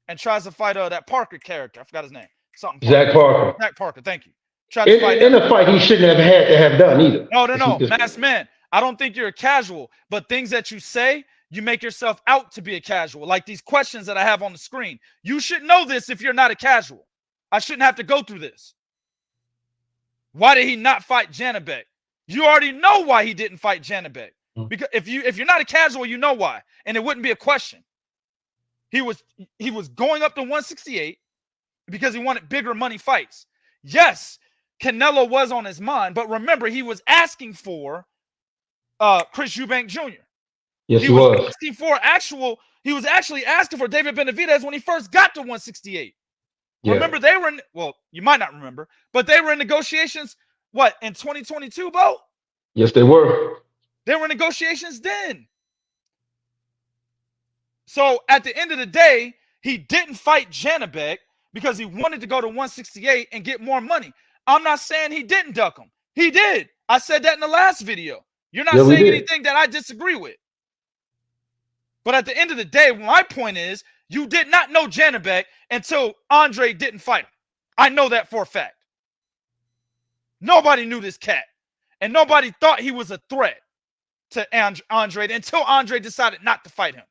and tries to fight that Parker character. I forgot his name. Zach Parker. Zach Parker, thank you. Tried to fight in a fight he shouldn't have had to have done either. No. Masked man. I don't think you're a casual, but things that you say, you make yourself out to be a casual. Like these questions that I have on the screen. You should know this if you're not a casual. I shouldn't have to go through this. Why did he not fight Janabek? You already know why he didn't fight Janabek. Because if you're not a casual, you know why. And it wouldn't be a question. He was going up to 168 because he wanted bigger money fights. Yes, Canelo was on his mind, but remember, he was asking for Chris Eubank Jr. Yes, he was. He was actually asking for David Benavidez when he first got to 168. Yeah. Remember, they were you might not remember, but they were in negotiations, what, in 2022, Bo? Yes, they were. They were in negotiations then. So at the end of the day, he didn't fight Janabek because he wanted to go to 168 and get more money. I'm not saying he didn't duck him. He did. I said that in the last video. You're not saying anything that I disagree with. But at the end of the day, my point is, you did not know Janabek until Andre didn't fight him. I know that for a fact. Nobody knew this cat. And nobody thought he was a threat to Andre until Andre decided not to fight him.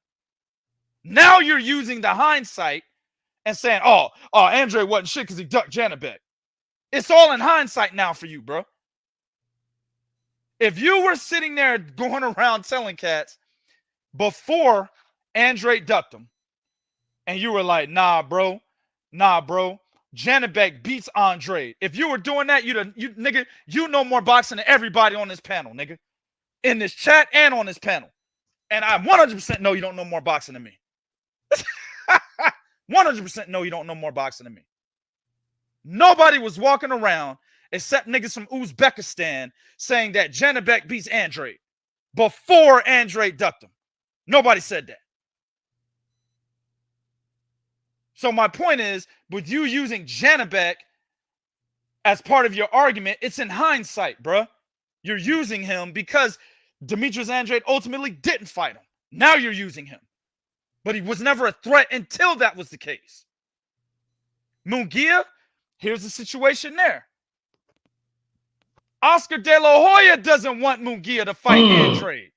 Now you're using the hindsight and saying, oh, Andre wasn't shit because he ducked Janabek. It's all in hindsight now for you, bro. If you were sitting there going around telling cats before Andre ducked him, and you were like, nah, bro, Janabek beats Andre. If you were doing that, nigga, you know more boxing than everybody on this panel, nigga. In this chat and on this panel. And I 100% know you don't know more boxing than me. 100% know you don't know more boxing than me. Nobody was walking around except niggas from Uzbekistan saying that Janabek beats Andrade before Andrade ducked him. Nobody said that. So my point is, with you using Janabek as part of your argument, it's in hindsight, bruh. You're using him because Demetrius Andrade ultimately didn't fight him. Now you're using him. But he was never a threat until that was the case. Munguia, here's the situation there. Oscar De La Hoya doesn't want Munguia to fight Andrade.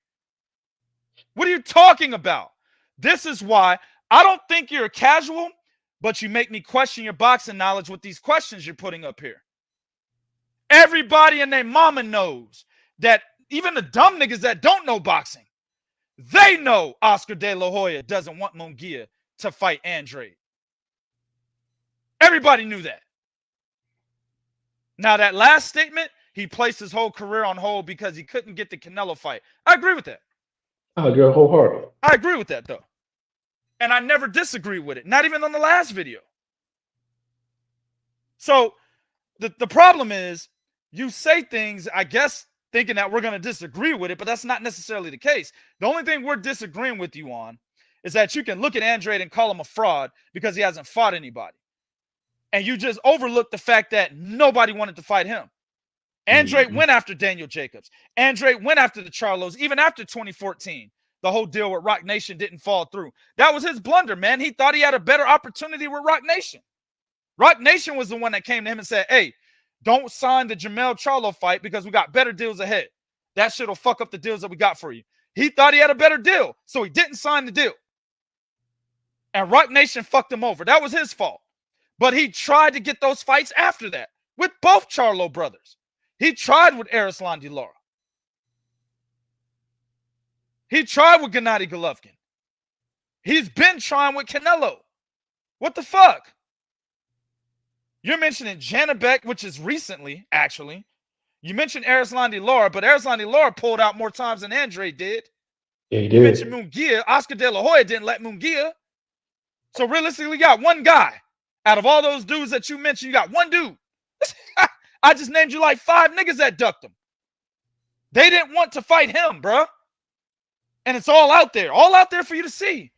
What are you talking about? This is why I don't think you're a casual, but you make me question your boxing knowledge with these questions you're putting up here. Everybody and their mama knows that, even the dumb niggas that don't know boxing, they know Oscar De La Hoya doesn't want Munguia to fight Andrade. Everybody knew that. Now, that last statement, he placed his whole career on hold because he couldn't get the Canelo fight. I agree with that. I agree wholeheartedly. I agree with that, though. And I never disagree with it, not even on the last video. So the problem is, you say things, I guess, thinking that we're going to disagree with it, but that's not necessarily the case. The only thing we're disagreeing with you on is that you can look at Andrade and call him a fraud because he hasn't fought anybody. And you just overlook the fact that nobody wanted to fight him. Andrade went after Daniel Jacobs. Andrade went after the Charlos, even after 2014. the whole deal with Rock Nation didn't fall through. That was his blunder, man. He thought he had a better opportunity with Rock Nation. Rock Nation was the one that came to him and said, hey, don't sign the Jermall Charlo fight because we got better deals ahead. That shit will fuck up the deals that we got for you. He thought he had a better deal, so he didn't sign the deal. And Rock Nation fucked him over. That was his fault. But he tried to get those fights after that with both Charlo brothers. He tried with Erislandy Lara. He tried with Gennady Golovkin. He's been trying with Canelo. What the fuck? You're mentioning Janabek, which is recently, actually. You mentioned Erislandy Lara, but Erislandy Lara pulled out more times than Andrade did. Yeah, he You did. mentioned Munguia. Oscar De La Hoya didn't let Munguia. So realistically, you got one guy. Out of all those dudes that you mentioned, you got one dude. I just named you like 5 niggas that ducked him. They didn't want to fight him, bruh. And it's all out there for you to see.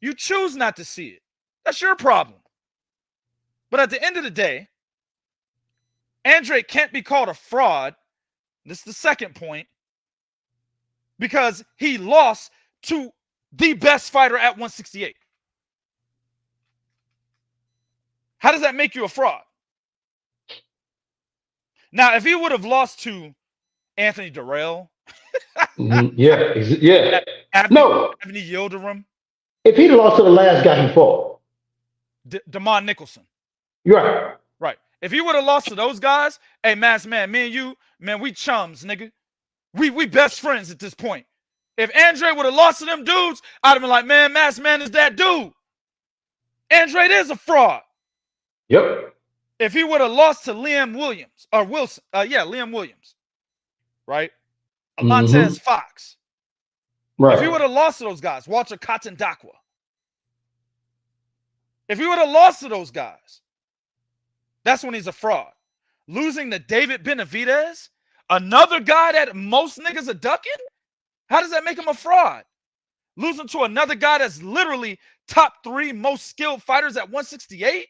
You choose not to see it. That's your problem. But at the end of the day, Andrade can't be called a fraud. This is the second point. Because he lost to the best fighter at 168. How does that make you a fraud? Now, if he would have lost to Anthony Durrell, yeah. Abney Yildirim, If he'd lost to the last guy he fought, Damon Nicholson. you're right. Right. If he would have lost to those guys, hey, Mass Man, me and you, man, we chums, nigga. We best friends at this point. If Andrade would have lost to them dudes, I'd have been like, man, Mass Man is that dude. Andrade is a fraud. Yep. If he would have lost to Liam Williams, or Wilson, Liam Williams, right? Montez Fox. Right. If he would have lost to those guys, Walter Katandakwa. If he would have lost to those guys, that's when he's a fraud. Losing to David Benavidez, another guy that most niggas are ducking, how does that make him a fraud? Losing to another guy that's literally top 3 most skilled fighters at 168,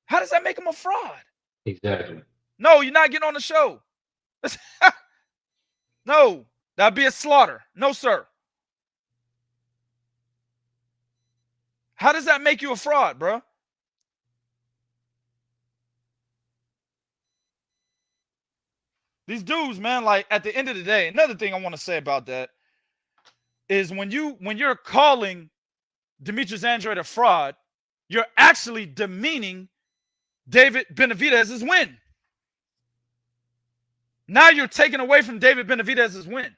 how does that make him a fraud? Exactly. No, you're not getting on the show. No, that'd be a slaughter. No, sir. How does that make you a fraud, bro? These dudes, man, like at the end of the day, another thing I want to say about that is when you're calling Demetrius Andrade a fraud, you're actually demeaning David Benavidez's win. Now you're taking away from David Benavidez's win.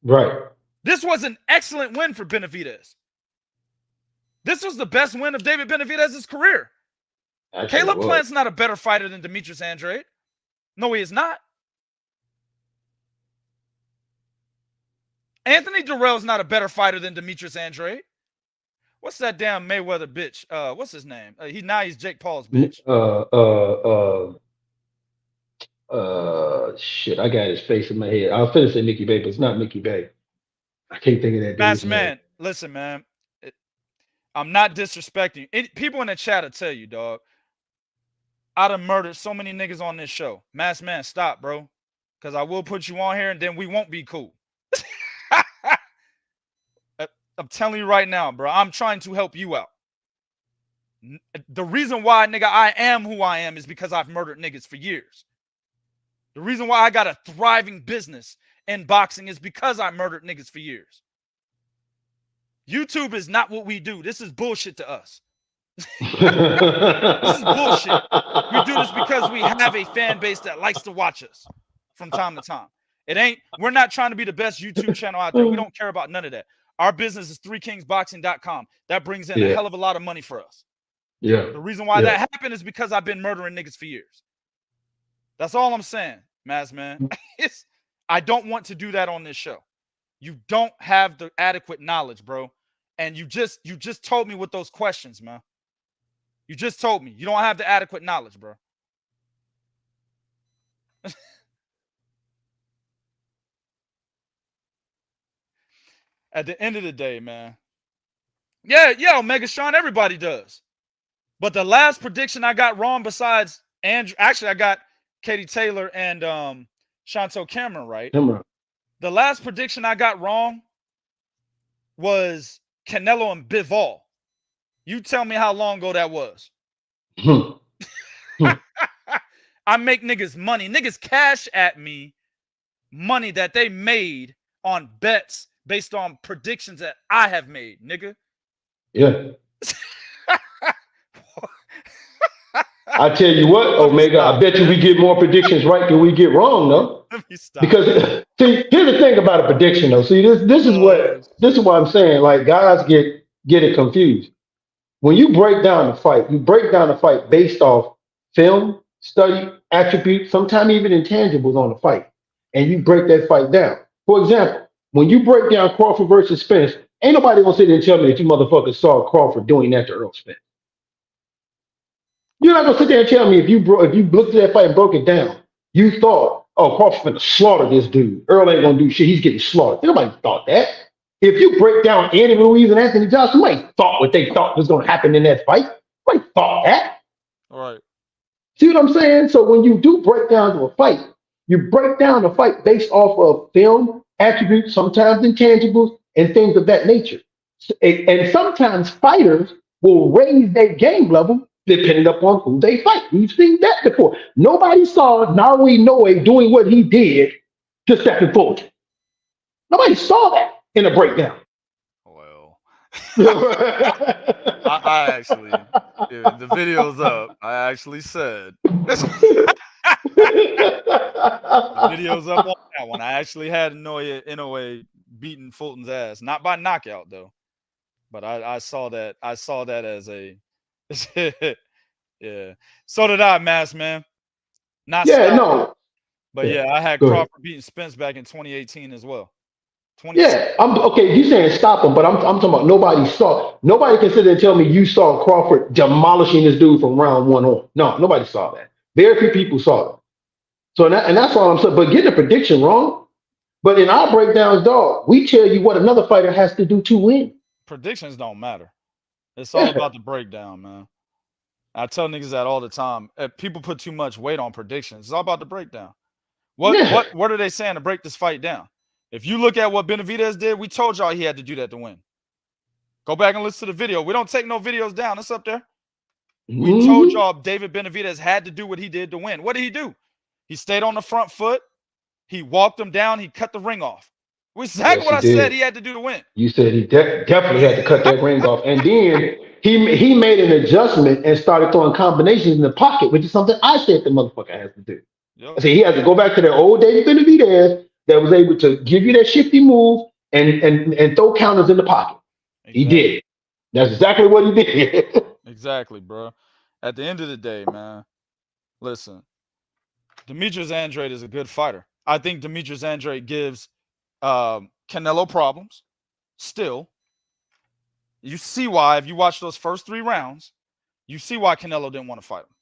Right. This was an excellent win for Benavidez. This was the best win of David Benavidez's career. Actually, Caleb Plant's not a better fighter than Demetrius Andrade. No, he is not. Anthony Durrell's not a better fighter than Demetrius Andrade. What's that damn Mayweather bitch? What's his name? He's Jake Paul's bitch. Shit, I got his face in my head. I was finna say Mickey Bay, but it's not Mickey Bay. I can't think of that dude's name. Man, listen, man. I'm not disrespecting you. People in the chat will tell you, dog. I done murdered so many niggas on this show. Mass Man, stop, bro. Because I will put you on here and then we won't be cool. I'm telling you right now, bro. I'm trying to help you out. The reason why, nigga, I am who I am is because I've murdered niggas for years. The reason why I got a thriving business in boxing is because I murdered niggas for years. YouTube is not what we do. This is bullshit to us. This is bullshit. We do this because we have a fan base that likes to watch us from time to time. We're not trying to be the best YouTube channel out there. We don't care about none of that. Our business is 3kingsboxing.com. That brings in a hell of a lot of money for us. Yeah. The reason why that happened is because I've been murdering niggas for years. That's all I'm saying, Maz, man. I don't want to do that on this show. You don't have the adequate knowledge, bro. And you just told me with those questions, man. You just told me. You don't have the adequate knowledge, bro. At the end of the day, man. Yeah, Omega Sean, everybody does. But the last prediction I got wrong besides Andrew, actually I got Katie Taylor and Chantelle Cameron right. Cameron. The last prediction I got wrong was Canelo and Bivol. You tell me how long ago that was. I make niggas money. Niggas cash at me money that they made on bets based on predictions that I have made, nigga. Yeah. I tell you what, Omega, I bet you we get more predictions right than we get wrong, though. Let me stop. Because see, here's the thing about a prediction, though. See, this is what I'm saying. Like, guys get it confused. When you break down the fight, you break down the fight based off film, study, attributes, sometimes even intangibles on the fight, and you break that fight down. For example, when you break down Crawford versus Spence, ain't nobody gonna sit there and tell me that you motherfuckers saw Crawford doing that to Earl Spence. You're not gonna sit there and tell me if you looked at that fight and broke it down, you thought, oh, Crawford's gonna slaughter this dude. Earl ain't gonna do shit. He's getting slaughtered. Nobody thought that. If you break down Andy Ruiz and Anthony Johnson, nobody thought what they thought was gonna happen in that fight. Nobody thought that. All right. See what I'm saying? So when you do break down to a fight, you break down the fight based off of film, attributes, sometimes intangibles, and things of that nature. And sometimes fighters will raise their game level depending upon who they fight. We've seen that before. Nobody saw Naoya Inoue doing what he did to Stephen Fulton. Nobody saw that in a breakdown. Well, I actually, the video's up. I actually said the video's up on that one. I actually had Inoue beating Fulton's ass, not by knockout though, but I saw that. I saw that as a yeah. So did I, Mass Man. Not yeah, stopping, no. but yeah, I had Crawford beating Spence back in 2018 as well. Yeah, I'm okay. You saying stop him, but I'm talking about nobody saw. Nobody can sit there and tell me you saw Crawford demolishing this dude from round 1 on. No, nobody saw that. Very few people saw it. So that's all I'm saying. But getting the prediction wrong. But in our breakdowns, dog, we tell you what another fighter has to do to win. Predictions don't matter. It's all about the breakdown, man. I tell niggas that all the time. If people put too much weight on predictions, it's all about the breakdown. What are they saying to break this fight down? If you look at what Benavidez did, we told y'all he had to do that to win. Go back and listen to the video. We don't take no videos down. It's up there. We told y'all David Benavidez had to do what he did to win. What did he do? He stayed on the front foot. He walked him down. He cut the ring off. Exactly what I said he had to do to win. You said he definitely had to cut that ring off. And then he made an adjustment and started throwing combinations in the pocket, which is something I said the motherfucker has to do. Yep. I said he has to go back to that old David Benavidez that was able to give you that shifty move and throw counters in the pocket. Exactly. He did. That's exactly what he did. Exactly, bro. At the end of the day, man, listen, Demetrius Andrade is a good fighter. I think Demetrius Andrade gives Canelo problems still. You see why, if you watch those first 3 rounds, you see why Canelo didn't want to fight him.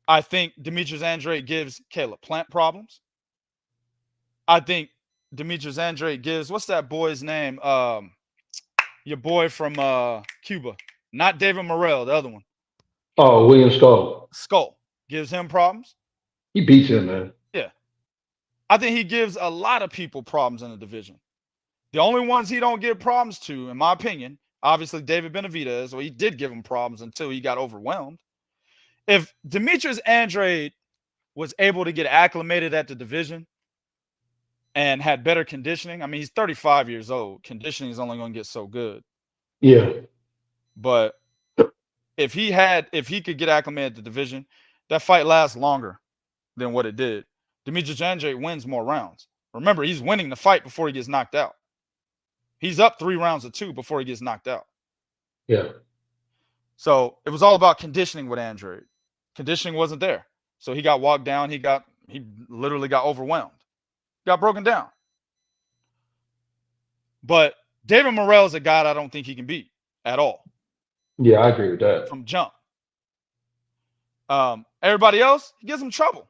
I think Demetrius Andrade gives Caleb Plant problems. I think Demetrius Andrade gives, what's that boy's name? Your boy from Cuba. Not David Morrell, the other one. Oh, William Skull. Skull gives him problems. He beats him, man. Yeah. I think he gives a lot of people problems in the division. The only ones he don't give problems to, in my opinion, obviously David Benavidez, or he did give him problems until he got overwhelmed. If Demetrius Andrade was able to get acclimated at the division and had better conditioning, I mean, he's 35 years old. Conditioning is only going to get so good. Yeah. But if he could get acclimated at the division, that fight lasts longer than what it did. Demetrius Andrade wins more rounds. Remember, he's winning the fight before he gets knocked out. He's up 3 rounds to 2 before he gets knocked out. Yeah. So it was all about conditioning with Andrade. Conditioning wasn't there. So he got walked down. He literally got overwhelmed. Got broken down. But David Morrell is a guy that I don't think he can beat at all. Yeah, I agree with that. From jump. Everybody else, he gives him trouble.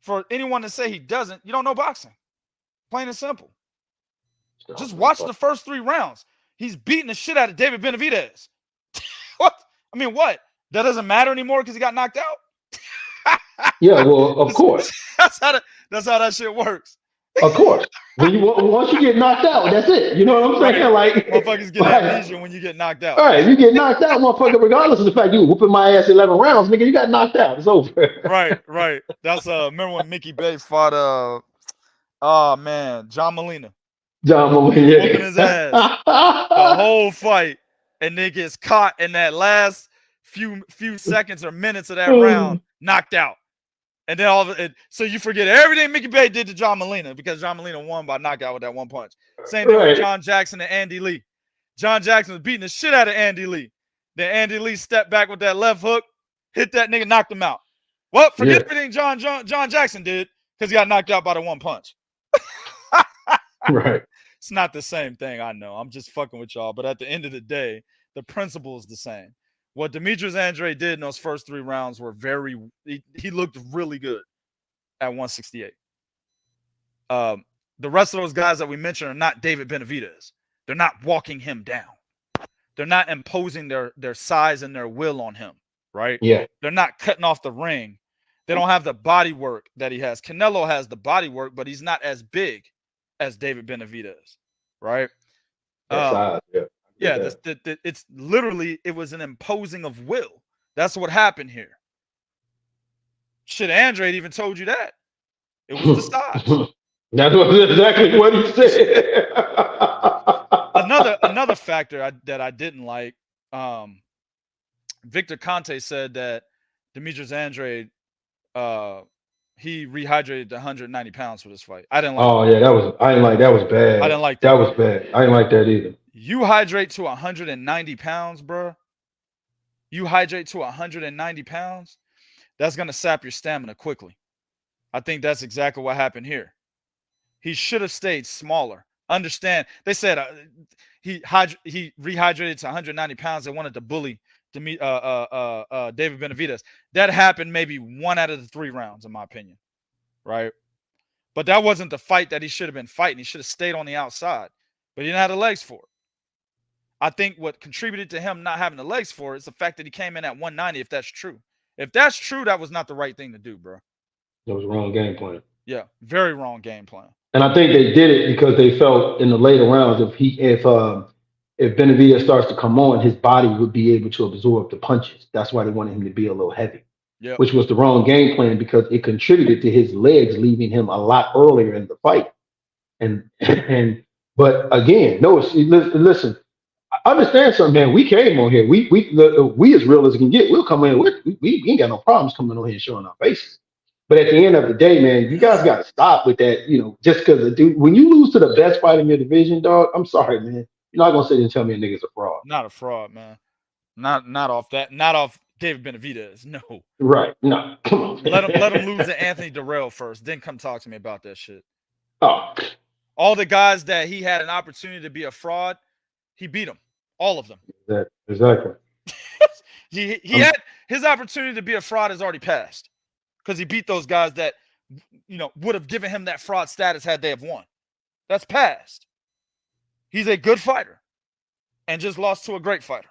For anyone to say he doesn't, you don't know boxing. Plain and simple. Just watch the first 3 rounds. He's beating the shit out of David Benavidez. What? I mean, what? That doesn't matter anymore because he got knocked out? Yeah, well, of course. That's how that shit works. Of course. Once you get knocked out, that's it. You know what I'm saying? Right. Like, Motherfuckers get amnesia when you get knocked out. all right, you get knocked out, motherfucker, regardless of the fact you were whooping my ass 11 rounds, nigga, you got knocked out. It's over. Right. That's remember when Mickey Bay fought oh man, John Molina. John Molina. Whooping his ass the whole fight, and then gets caught in that last few seconds or minutes of that round, knocked out. And then all of it, so you forget everything Mickey Bay did to John Molina because John Molina won by knockout with that one punch. Same thing with John Jackson and Andy Lee. John Jackson was beating the shit out of Andy Lee. Then Andy Lee stepped back with that left hook, hit that nigga, knocked him out. Well, forget everything John Jackson did because he got knocked out by the one punch. Right. It's not the same thing, I know. I'm just fucking with y'all. But at the end of the day, the principle is the same. What Demetrius Andrade did in those first 3 rounds were he looked really good at 168. The rest of those guys that we mentioned are not David Benavidez. They're not walking him down. They're not imposing their size and their will on him, right? Yeah. They're not cutting off the ring. They don't have the body work that he has. Canelo has the body work, but he's not as big as David Benavidez, right? It's literally, it was an imposing of will. That's what happened here. Shit, Andrade even told you that. It was the size. That was exactly what he said. Another factor that I didn't like, Victor Conte said that Demetrius Andrade, he rehydrated to 190 pounds for this fight. I didn't like that was bad. I didn't like that. That was bad. I didn't like that either. You hydrate to 190 pounds, bro. You hydrate to 190 pounds, that's going to sap your stamina quickly. I think that's exactly what happened here. He should have stayed smaller. Understand, they said he rehydrated to 190 pounds. They wanted to bully David Benavidez. That happened maybe 1 out of the 3 rounds, in my opinion, right? But that wasn't the fight that he should have been fighting. He should have stayed on the outside, but he didn't have the legs for it. I think what contributed to him not having the legs for it is the fact that he came in at 190, if that's true. If that's true, that was not the right thing to do, bro. That was a wrong game plan. Yeah, very wrong game plan. And I think they did it because they felt in the later rounds if Benavidez starts to come on, his body would be able to absorb the punches. That's why they wanted him to be a little heavy, which was the wrong game plan because it contributed to his legs leaving him a lot earlier in the fight. But again, listen. I understand something, man. We came on here. We as real as it can get. We'll come in. We ain't got no problems coming on here and showing our faces. But at the end of the day, man, you guys got to stop with that. Just because when you lose to the best fighter in your division, dog, I'm sorry, man. You're not gonna sit and tell me a nigga's a fraud. Not a fraud, man. Not off that. Not off David Benavidez. No. Right. No. Come on. Let him lose to Anthony Durrell first. Then come talk to me about that shit. Oh. All the guys that he had an opportunity to be a fraud, he beat them. All of them. Exactly. he had his opportunity to be a fraud has already passed because he beat those guys that would have given him that fraud status had they have won. That's past. He's a good fighter and just lost to a great fighter.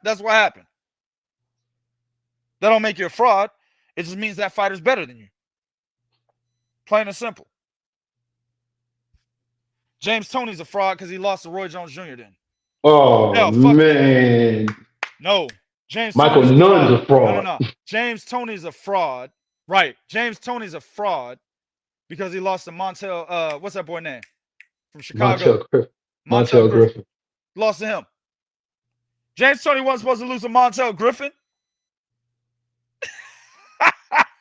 That's what happened. That don't make you a fraud. It just means that fighter's better than you. Plain and simple. James Toney's a fraud because he lost to Roy Jones Jr. then. Oh, man. No. James Michael Nunn's a fraud. No. James Toney's a fraud. Right. James Toney's a fraud because he lost to Montel. What's that boy name? From Chicago. Montel Griffin. Lost to him. James Toney wasn't supposed to lose to Montel Griffin.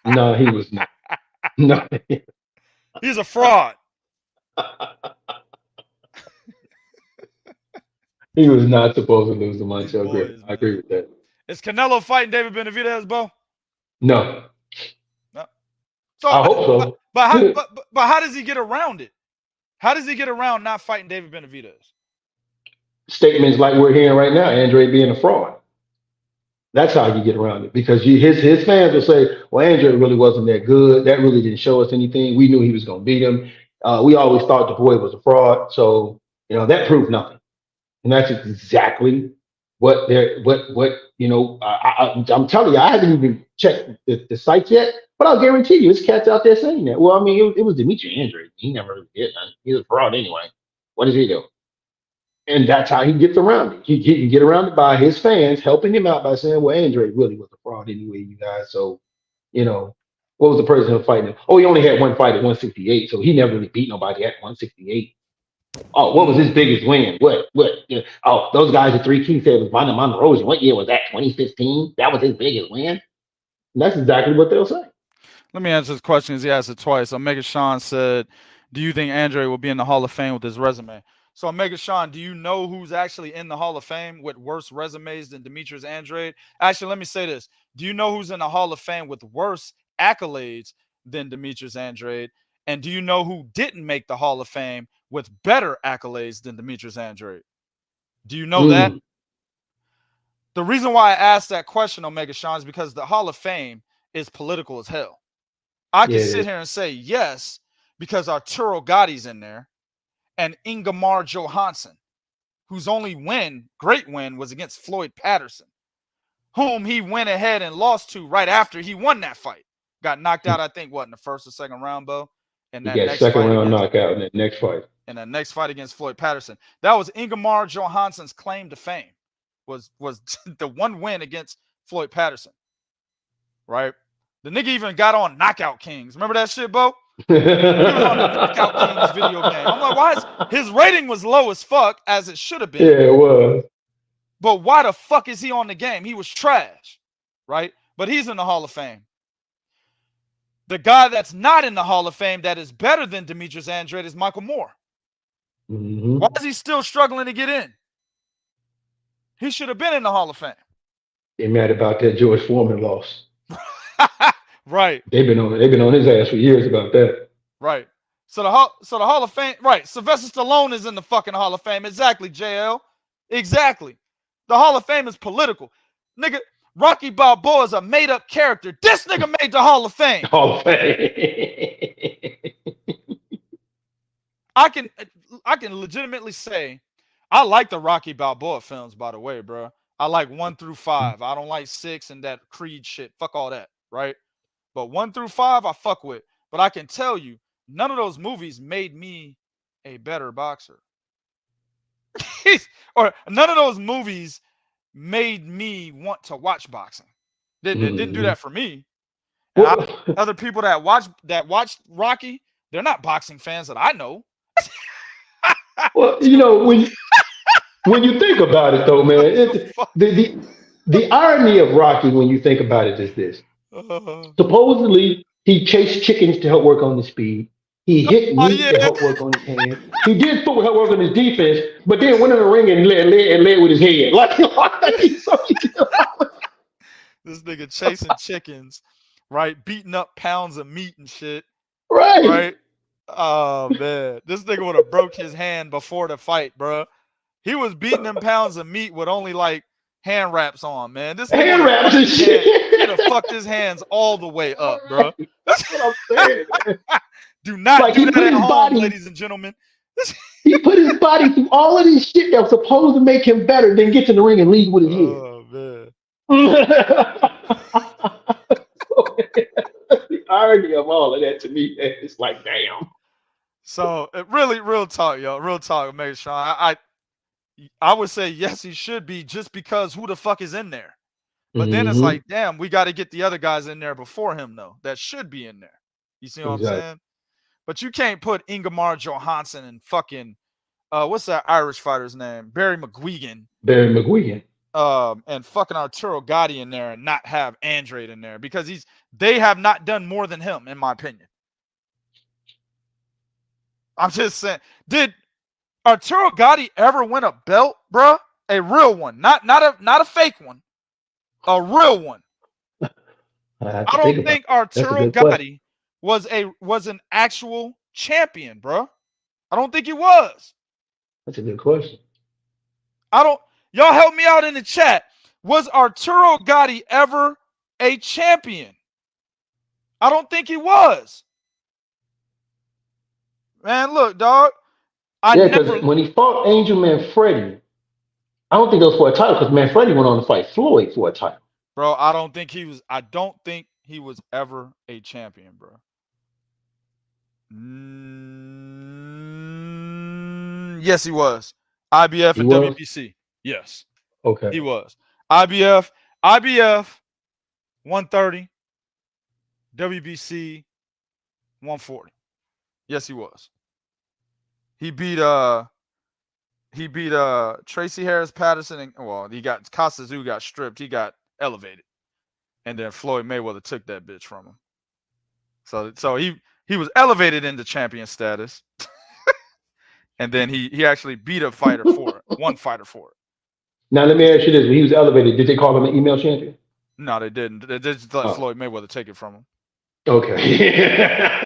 No, he was not. No. He's a fraud. He was not supposed to lose to Montel Griffin. I agree with that. Is Canelo fighting David Benavidez, Bo? No. So, I hope so. But how does he get around it? How does he get around not fighting David Benavidez? Statements like we're hearing right now, Andrade being a fraud. That's how you get around it. Because his fans will say, well, Andrade really wasn't that good. That really didn't show us anything. We knew he was going to beat him. We always thought the boy was a fraud. So, that proved nothing. And that's exactly what I'm telling you, I haven't even checked the sites yet, but I'll guarantee you, it's cats out there saying that. Well, I mean, it was Demetrius Andrade. He never really did nothing. He's a fraud anyway. What does he do? And that's how he gets around it. He can get around it by his fans helping him out by saying, well, Andrade really was a fraud anyway, you guys. So, what was the person fighting him? Oh, he only had one fight at 168, so he never really beat nobody at 168. Oh, what was his biggest win? What? Oh, those guys at Three Kings said was Monroe. What year was that? 2015? That was his biggest win? And that's exactly what they'll say. Let me answer this question, as he asked it twice. Omega Sean said, do you think Andrade will be in the Hall of Fame with his resume? So, Omega Sean, do you know who's actually in the Hall of Fame with worse resumes than Demetrius Andrade? Actually, let me say this. Do you know who's in the Hall of Fame with worse accolades than Demetrius Andrade? And do you know who didn't make the Hall of Fame with better accolades than Demetrius Andrade? Do you know that? The reason why I asked that question, Omega Sean, is because the Hall of Fame is political as hell. I can sit here and say yes because Arturo Gotti's in there and Ingemar Johansson, whose only great win, was against Floyd Patterson, whom he went ahead and lost to right after he won that fight. Got knocked out, I think, in the first or second round, Bo? And that next second round knockout in that next fight. In the next fight against Floyd Patterson. That was Ingemar Johansson's claim to fame, was the one win against Floyd Patterson, right? The nigga even got on Knockout Kings. Remember that shit, Bo? He was on the Knockout Kings video game. I'm like, why his rating was low as fuck, as it should have been. Yeah, it was. But why the fuck is he on the game? He was trash, right? But he's in the Hall of Fame. The guy that's not in the Hall of Fame that is better than Demetrius Andrade is Michael Moore. Mm-hmm. Why is he still struggling to get in? He should have been in the Hall of Fame. They mad about that George Foreman loss. Right. They've been on his ass for years about that. Right. So the Hall of Fame, right? Sylvester Stallone is in the fucking Hall of Fame. Exactly, JL. Exactly. The Hall of Fame is political. Nigga, Rocky Balboa is a made-up character. This nigga made the Hall of Fame. Hall of Fame. I can legitimately say I like the Rocky Balboa films, by the way, bro. I like 1 through 5. I don't like 6 and that Creed shit. Fuck all that, right? But 1 through 5, I fuck with. But I can tell you, none of those movies made me a better boxer. Or none of those movies made me want to watch boxing. They didn't do that for me. And other people that watched Rocky, they're not boxing fans that I know. Well, when you think about it, though, man, the irony of Rocky, when you think about it, is this. Supposedly, he chased chickens to help work on his speed. He hit meat to help work on his hands. He did help work on his defense, but then went in the ring and led with his head. This nigga chasing chickens, right? Beating up pounds of meat and shit. Right? Oh, man. This nigga would have broke his hand before the fight, bro. He was beating them pounds of meat with only, like, hand wraps on, man. This hand wraps and shit. He'd have fucked his hands all the way up, bro. That's what I'm saying, man. Do not do that at home, ladies and gentlemen. He put his body through all of this shit that was supposed to make him better, then get to the ring and leave with his head. Oh, man. The irony of all of that to me, it's like, damn. So, really, real talk, yo. Real talk, Omega Sean. I would say, yes, he should be, just because who the fuck is in there? But then it's like, damn, we got to get the other guys in there before him, though. That should be in there. You see what I'm saying? But you can't put Ingemar Johansson and fucking, what's that Irish fighter's name? Barry McGuigan. And fucking Arturo Gotti in there and not have Andrade in there, because they have not done more than him, in my opinion. I'm just saying, did Arturo Gotti ever win a belt, bruh? A real one, not a fake one, a real one. I don't think Arturo Gotti was an actual champion, bro. I don't think he was. That's a good question. Y'all help me out in the chat. Was Arturo Gotti ever a champion? I don't think he was. Man, look, dog. Because when he fought Angel Man Freddy, I don't think it was for a title because man, Freddie went on to fight Floyd for a title. Bro, I don't think he was ever a champion, bro. Yes, he was. IBF and WBC. Yes. Okay. He was. IBF 130, WBC 140. Yes, he was. He beat Tracy Harris Patterson, and he got Costazu got stripped. He got elevated, and then Floyd Mayweather took that bitch from him. So he was elevated into champion status, and then he actually beat a fighter for it, one fighter for it. Now let me ask you this: when he was elevated, did they call him an email champion? No, they didn't. They just let Floyd Mayweather take it from him. Okay.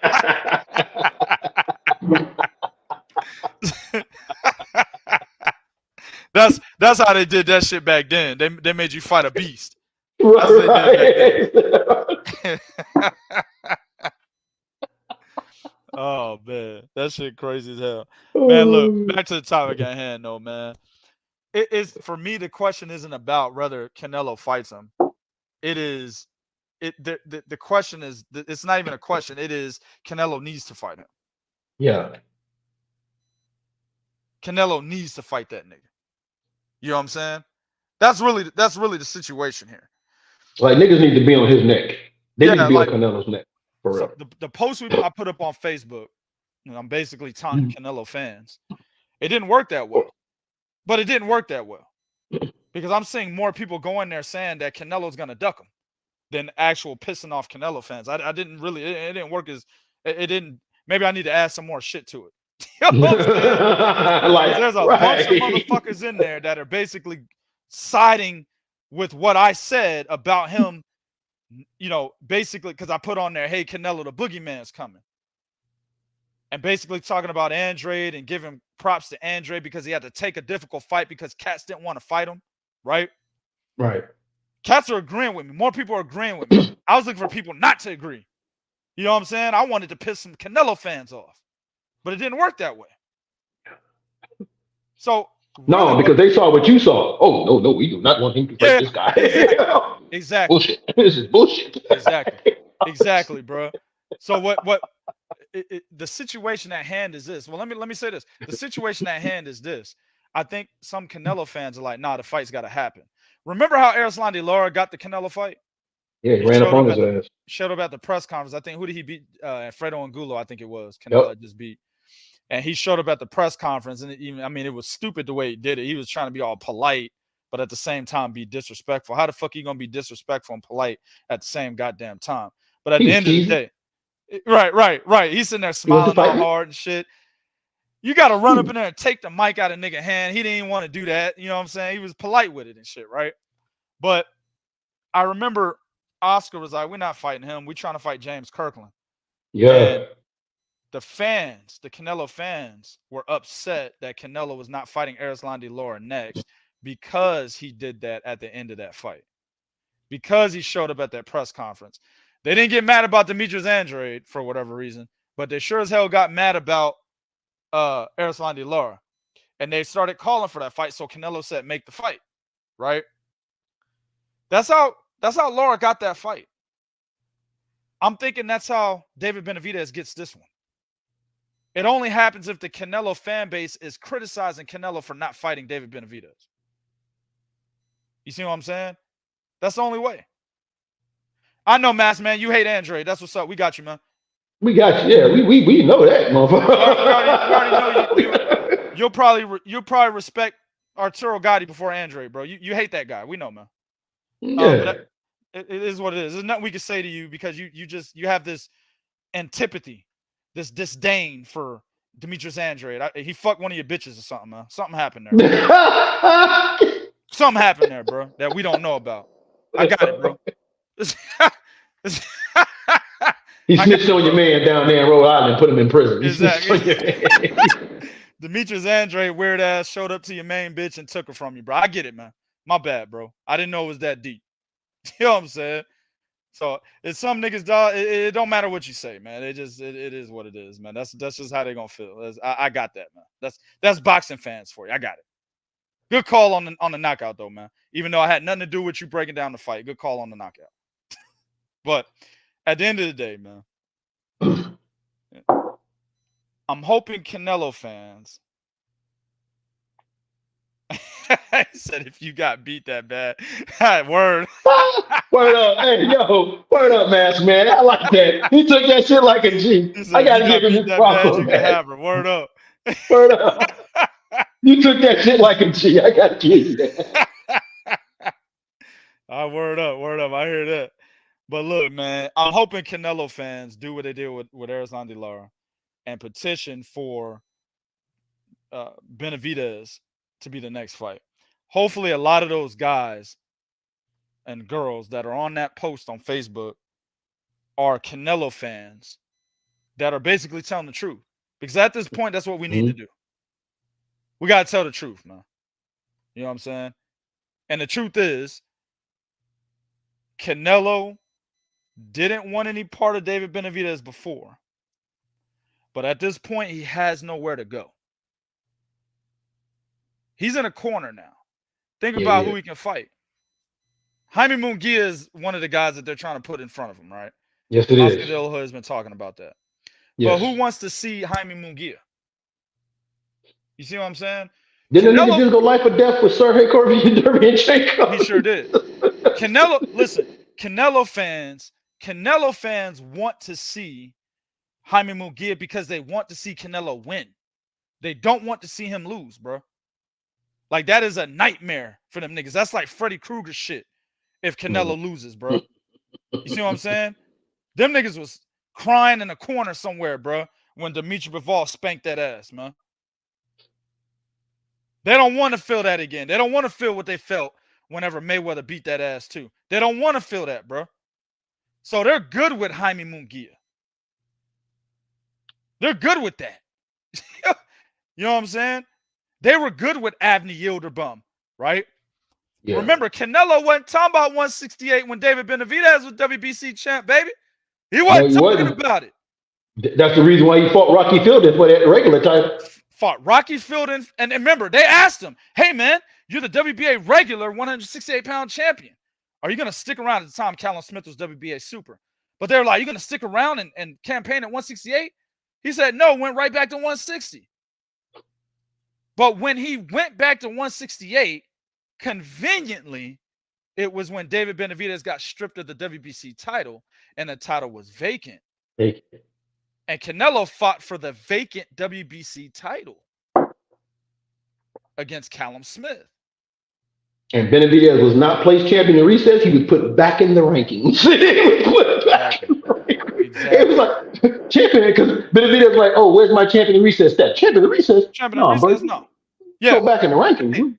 That's how they did that shit back then. They made you fight a beast. Right. Oh man, that shit crazy as hell. Man, look, back to the topic at hand though, man. It is, for me, the question isn't about whether Canelo fights him. The question is, it's not even a question. It is Canelo needs to fight him. Yeah. Canelo needs to fight that nigga. You know what I'm saying? That's really the situation here. Like niggas need to be on his neck. They need to be on Canelo's neck. For real. So the post I put up on Facebook, and I'm basically taunting Canelo fans. It didn't work that well. But it didn't work that well. Because I'm seeing more people go in there saying that Canelo's gonna duck him than actual pissing off Canelo fans. I didn't really, it didn't work as it didn't. Maybe I need to add some more shit to it. You know what I'm saying? Like, there's a bunch of motherfuckers in there that are basically siding with what I said about him, you know, basically because I put on there, hey, Canelo, the boogeyman's coming. And basically talking about Andrade and giving props to Andrade because he had to take a difficult fight because cats didn't want to fight him, right? Right. Cats are agreeing with me. More people are agreeing with me. I was looking for people not to agree. You know what I'm saying? I wanted to piss some Canelo fans off. But it didn't work that way. So no, because they saw what you saw. Oh, no, we do not want him to fight this guy. Exactly. Bullshit. This is bullshit. Exactly, bro. So the situation at hand is this. Well, let me say this. The situation at hand is this. I think some Canelo fans are like, nah, the fight's got to happen. Remember how Erislandy Lara got the Canelo fight? Yeah, he ran up on his ass. Showed up at the press conference. I think, who did he beat? Fredo Angulo, I think it was. Canelo just beat. And he showed up at the press conference, and it was stupid the way he did it. He was trying to be all polite, but at the same time be disrespectful. How the fuck he gonna be disrespectful and polite at the same goddamn time? But at the end of the day, right. He's sitting there smiling all hard and shit. You got to run up in there and take the mic out of nigga hand. He didn't even want to do that. You know what I'm saying? He was polite with it and shit, right? But I remember Oscar was like, we're not fighting him. We're trying to fight James Kirkland. Yeah. And the fans, the Canelo fans, were upset that Canelo was not fighting Erislandy Lara next because he did that at the end of that fight. Because he showed up at that press conference. They didn't get mad about Demetrius Andrade for whatever reason, but they sure as hell got mad about Erislandy Lara. And they started calling for that fight, so Canelo said, make the fight, right? That's how Lara got that fight. I'm thinking that's how David Benavidez gets this one. It only happens if the Canelo fan base is criticizing Canelo for not fighting David Benavidez. You see what I'm saying? That's the only way. I know, Mass, man, you hate Andrade. That's what's up. We got you, man. We got you. Yeah, we know that, motherfucker. We already know you'll probably respect Arturo Gatti before Andrade, bro. You hate that guy. We know, man. Yeah. It is what it is. There's nothing we can say to you because you have this antipathy, this disdain for Demetrius Andrade. He fucked one of your bitches or something, man. Something happened there. Something happened there, bro, that we don't know about. I got it, bro. He snitched on your man down there in Rhode Island and put him in prison. Exactly. Demetrius Andrade, weird ass, showed up to your main bitch and took her from you, bro. I get it, man. My bad, bro. I didn't know it was that deep. You know what I'm saying? So it's some niggas, dog. It don't matter what you say, man. It is what it is, man. That's just how they gonna feel. I got that, man. That's boxing fans for you. I got it. Good call on the knockout though, man. Even though I had nothing to do with you breaking down the fight. Good call on the knockout. But at the end of the day, man, I'm hoping Canelo fans. I said if you got beat that bad, word. Word up. Hey, yo, word up, Mask Man. I like that. He took that shit like a G. I gotta give him his proper, you can have her. Word up. Word up. You took that shit like a G. I gotta give you that. Word up. I hear that. But look, man, I'm hoping Canelo fans do what they did with Arizona De Lara and petition for Benavidez to be the next fight. Hopefully, a lot of those guys and girls that are on that post on Facebook are Canelo fans that are basically telling the truth. Because at this point, that's what we need to do. We got to tell the truth, man. You know what I'm saying? And the truth is, Canelo didn't want any part of David Benavidez before. But at this point, he has nowhere to go. He's in a corner now. Think about who he can fight. Jaime Munguia is one of the guys that they're trying to put in front of him, right? Yes, it Oscar is. De La Hoya has been talking about that. Yes. But who wants to see Jaime Munguia? You see what I'm saying? Didn't the nigga just go life or death with Sergey Korvin? He sure did. Canelo fans want to see Jaime Munguia because they want to see Canelo win. They don't want to see him lose, bro. Like, that is a nightmare for them niggas. That's like Freddy Krueger shit if Canelo loses, bro. You see what I'm saying? Them niggas was crying in a corner somewhere, bro, when Demetrius Andrade spanked that ass, man. They don't want to feel that again. They don't want to feel what they felt whenever Mayweather beat that ass too. They don't want to feel that, bro. So they're good with Jaime Munguia. They're good with that. You know what I'm saying? They were good with Avni Yildirim, right? Yeah. Remember, Canelo wasn't talking about 168 when David Benavidez was WBC champ, baby. He wasn't talking about it. That's the reason why he fought Rocky Fielding for that regular title. Fought Rocky Fielding. And remember, they asked him, hey, man, you're the WBA regular 168-pound champion. Are you going to stick around? At the time, Callum Smith was WBA super. But they were like, you're going to stick around and campaign at 168? He said, no, went right back to 160. But when he went back to 168, conveniently, it was when David Benavidez got stripped of the WBC title, and the title was vacant. And Canelo fought for the vacant WBC title against Callum Smith. And Benavidez was not placed champion in recess. He was put back in the rankings. He was put back in the rankings. Exactly. It was like champion, because Benavidez was like, oh, where's my champion in recess stat? Champion in recess? Champion in recess? No. Yeah. Go back in the rankings. Hey.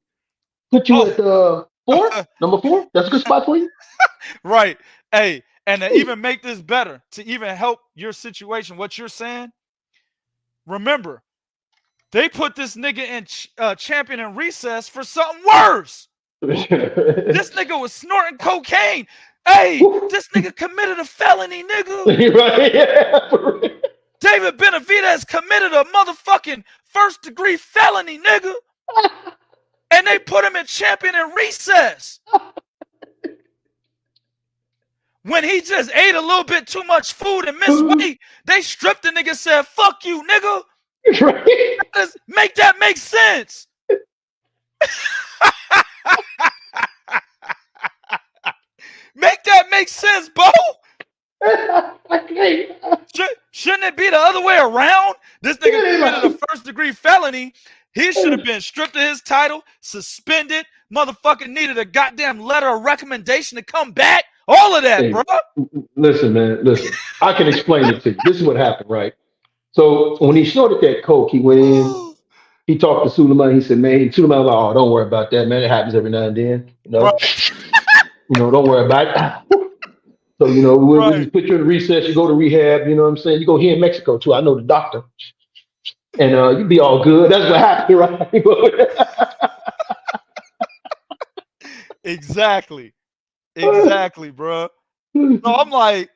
Put you at 4? Number 4? That's a good spot for you. Right. Hey, and to even make this better, to even help your situation, what you're saying, remember, they put this nigga in champion in recess for something worse. This nigga was snorting cocaine. Hey, this nigga committed a felony, nigga. Right, yeah. David Benavidez committed a motherfucking first-degree felony, nigga. And they put him in champion in recess. When he just ate a little bit too much food and missed weight, they stripped the nigga and said, fuck you, nigga. Right. Make that make sense. Make that make sense, Bo. Shouldn't it be the other way around? This nigga committed a first-degree felony. He should have been stripped of his title, suspended, motherfucking needed a goddamn letter of recommendation to come back. All of that, bro. Listen, man, listen. I can explain it to you. This is what happened, right? So when he snorted that coke, he went in, he talked to Suleiman. He said, man, Suleiman was like, oh, don't worry about that, man. It happens every now and then. You know, don't worry about it. So, we'll just put you in recess. You go to rehab. You know what I'm saying? You go here in Mexico, too. I know the doctor. And you'll be all good. That's what happened, right? Exactly, bro. So I'm like,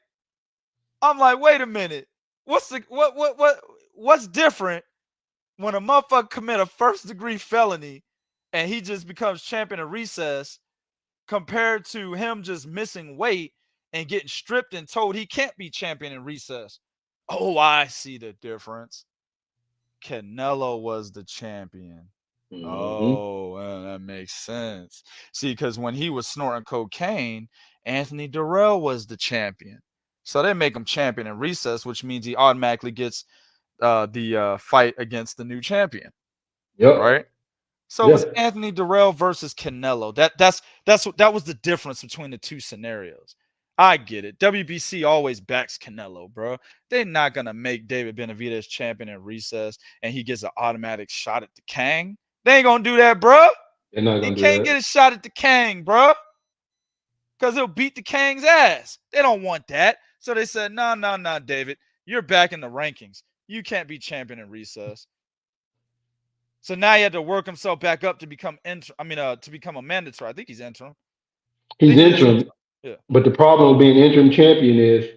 wait a minute. What's different when a motherfucker commit a first-degree felony and he just becomes champion in recess, compared to him just missing weight and getting stripped and told he can't be champion in recess. Oh, I see the difference. Canelo was the champion. Oh, well, that makes sense. See, because when he was snorting cocaine, Anthony Durrell was the champion. So they make him champion in recess, which means he automatically gets the fight against the new champion. Yep. Right? So it was Anthony Durrell versus Canelo. That was the difference between the two scenarios. I get it. WBC always backs Canelo, bro. They're not gonna make David Benavidez champion in recess and he gets an automatic shot at the Kang. They ain't gonna do that, bro. They're not gonna He do can't that. get a shot at the Kang, bro. Because he'll beat the Kang's ass. They don't want that. So they said, no, David. You're back in the rankings. You can't be champion in recess. So now he had to work himself back up to become to become a mandatory. I think he's interim. He's interim. Yeah. But the problem with being interim champion is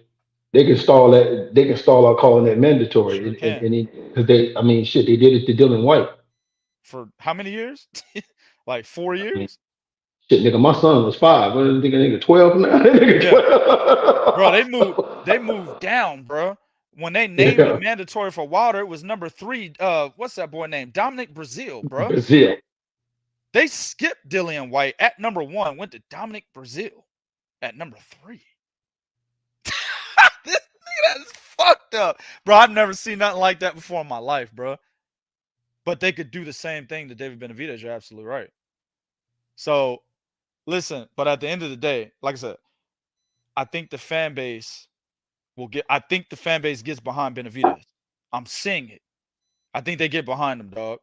they can stall that. They can stall out calling that mandatory. Sure because they did it to Dylan White. For how many years? Like 4 years? I mean, shit, nigga, my son was 5. What do you think, nigga, 12 now? Nigga, 12. Bro, they moved down, bro. When they named it mandatory for Wilder, it was number 3. What's that boy named? Dominic Brazil, bro. Brazil. They skipped Dillian White at number 1, went to Dominic Brazil at number 3. This nigga is fucked up, bro. I've never seen nothing like that before in my life, bro. But they could do the same thing to David Benavidez. You're absolutely right. So, listen. But at the end of the day, like I said, I think the fan base gets behind Benavidez. I'm seeing it. I think they get behind him, dog.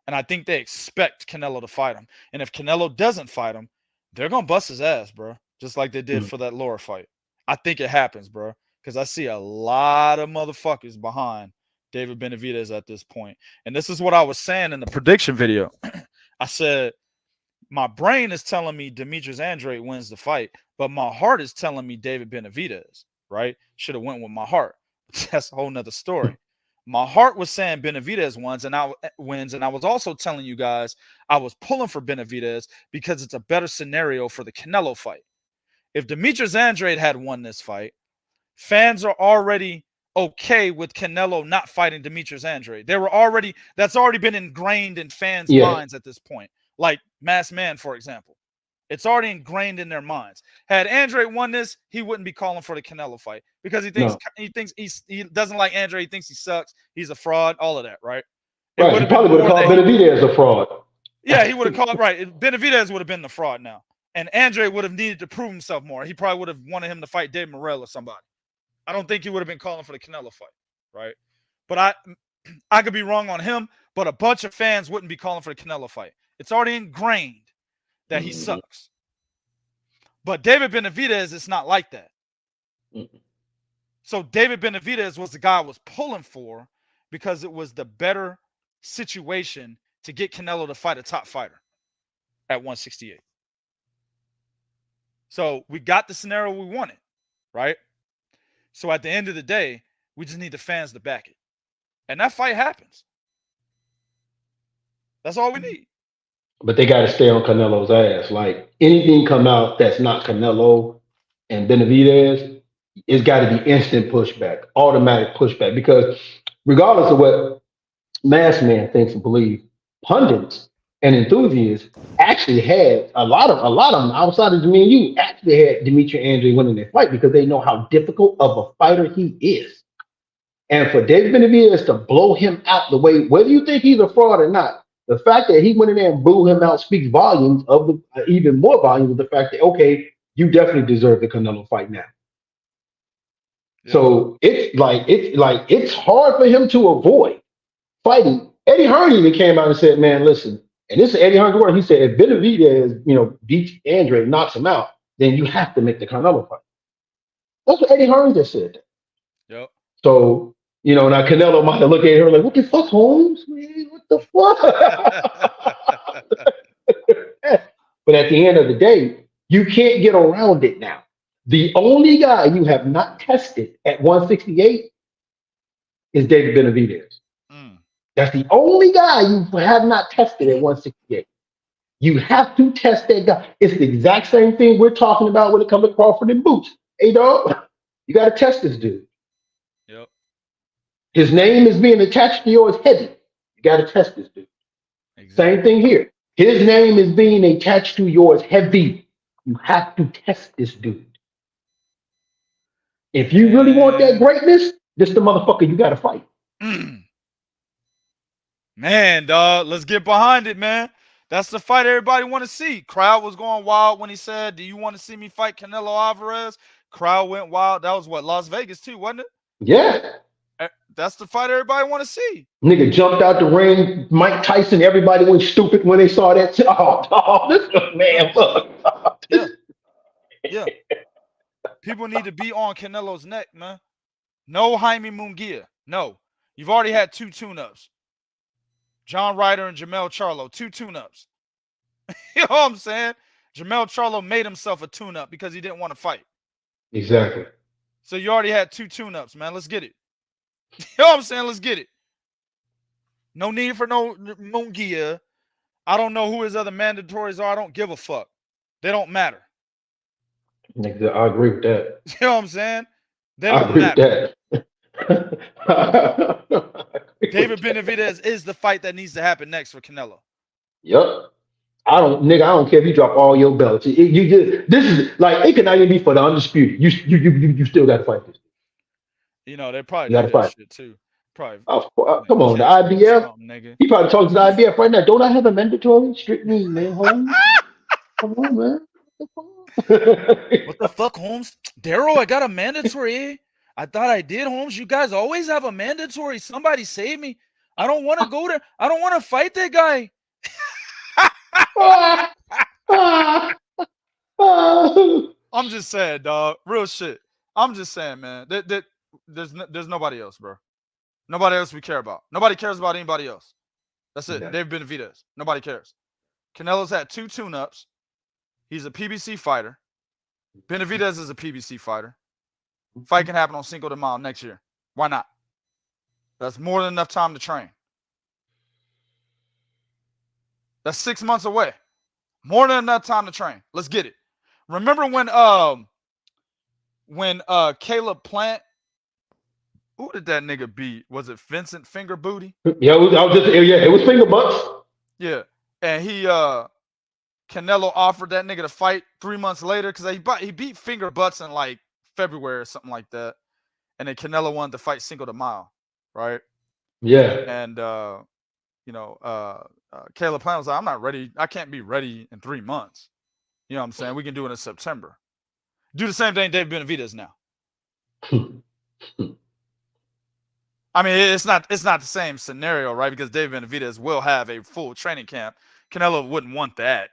And I think they expect Canelo to fight him. And if Canelo doesn't fight him, they're going to bust his ass, bro. Just like they did for that Laura fight. I think it happens, bro. Because I see a lot of motherfuckers behind David Benavidez at this point. And this is what I was saying in the prediction video. I said, my brain is telling me Demetrius Andrade wins the fight, but my heart is telling me David Benavidez, right? Should have went with my heart. That's a whole nother story. My heart was saying Benavidez wins, and I was also telling you guys I was pulling for Benavidez because it's a better scenario for the Canelo fight. If Demetrius Andrade had won this fight, fans are already okay with Canelo not fighting Demetrius Andrade. That's already been ingrained in fans' minds at this point. Like Masked Man, for example. It's already ingrained in their minds. Had Andrade won this, he wouldn't be calling for the Canelo fight because he thinks he doesn't like Andrade. He thinks he sucks. He's a fraud. All of that, right? Right. He probably would have called Benavidez a fraud. Yeah, he would have called right. Benavidez would have been the fraud now, and Andrade would have needed to prove himself more. He probably would have wanted him to fight Dave Morrell or somebody. I don't think he would have been calling for the Canelo fight, right? But I could be wrong on him, but a bunch of fans wouldn't be calling for the Canelo fight. It's already ingrained that he sucks. But David Benavidez, it's not like that. So David Benavidez was the guy I was pulling for because it was the better situation to get Canelo to fight a top fighter at 168. So we got the scenario we wanted, right? So at the end of the day, we just need the fans to back it. And that fight happens. That's all we need. But they got to stay on Canelo's ass. Like anything come out that's not Canelo and Benavidez, it's got to be instant pushback, automatic pushback. Because regardless of what Masked Man thinks and believes, pundits and enthusiasts actually had a lot of them outside of me and you actually had Demetrius Andrade winning that fight because they know how difficult of a fighter he is. And for David Benavidez to blow him out the way, whether you think he's a fraud or not, the fact that he went in there and blew him out speaks volumes of the even more volumes of the fact that, okay, you definitely deserve the Canelo fight now. Yeah. So it's hard for him to avoid fighting. Eddie Hearn even came out and said, man, listen, and this is Eddie Hearn's word. He said, if Benavidez, beats Andrade, knocks him out, then you have to make the Canelo fight. That's what Eddie Hearn just said. Yep. So, now Canelo might have looked at her like, what the fuck, Holmes? Man, what the fuck? But at the end of the day, you can't get around it now. The only guy you have not tested at 168 is David Benavidez. That's the only guy you have not tested at 168. You have to test that guy. It's the exact same thing we're talking about when it comes to Crawford and Boots. Hey, dog, you got to test this dude. Yep. His name is being attached to yours heavy. You got to test this dude. Exactly. Same thing here. His name is being attached to yours heavy. You have to test this dude. If you really want that greatness, this the motherfucker you got to fight. Man, dog, let's get behind it, man. That's the fight everybody want to see. Crowd was going wild when he said, "Do you want to see me fight Canelo Alvarez?" Crowd went wild. That was what, Las Vegas too, wasn't it? Yeah. That's the fight everybody want to see. Nigga jumped out the ring. Mike Tyson, everybody went stupid when they saw that. Oh, this man, look. Yeah. People need to be on Canelo's neck, man. No Jaime Munguia. No. You've already had 2 tune-ups. John Ryder and Jermall Charlo, 2 tune-ups. You know what I'm saying? Jermall Charlo made himself a tune-up because he didn't want to fight. Exactly. So you already had 2 tune-ups, man. Let's get it. You know what I'm saying? Let's get it. No need for no Munguia. I don't know who his other mandatories are. I don't give a fuck. They don't matter. Nigga, I agree with that. You know what I'm saying? They I don't agree matter. with that. David Benavidez is the fight that needs to happen next for Canelo. Yep. I don't care if you drop all your belts. This is like it can not even be for the undisputed. You still got to fight this. You know, they probably You do gotta that fight. shit too. Probably. Come on, the IBF. He probably talking to the IBF right now. Don't I have a mandatory? Strict me, man. Holmes. Come on, man. What the fuck, Holmes? Daryl, I got a mandatory. I thought I did, Holmes. You guys always have a mandatory. Somebody save me. I don't want to go there. I don't want to fight that guy. I'm just saying, dog. Real shit. I'm just saying, man. There's nobody else, bro. Nobody else we care about. Nobody cares about anybody else. That's it. Yeah. David Benavidez. Nobody cares. Canelo's had 2 tune-ups. He's a PBC fighter. Benavidez is a PBC fighter. Fight can happen on Cinco de Mayo next year. Why not? That's more than enough time to train. That's 6 months away. More than enough time to train. Let's get it. Remember when Caleb Plant, who did that nigga beat? Was it Vincent Finger Booty? Yeah, it was finger butts. Yeah. And Canelo offered that nigga to fight 3 months later because he beat Finger Butts in like February or something like that. And then Canelo wanted to fight Cinco de Mayo, right? Yeah. And Caleb Plant was like, I'm not ready. I can't be ready in 3 months. You know what I'm saying? We can do it in September. Do the same thing David Benavidez now. I mean, it's not the same scenario, right? Because David Benavidez will have a full training camp. Canelo wouldn't want that.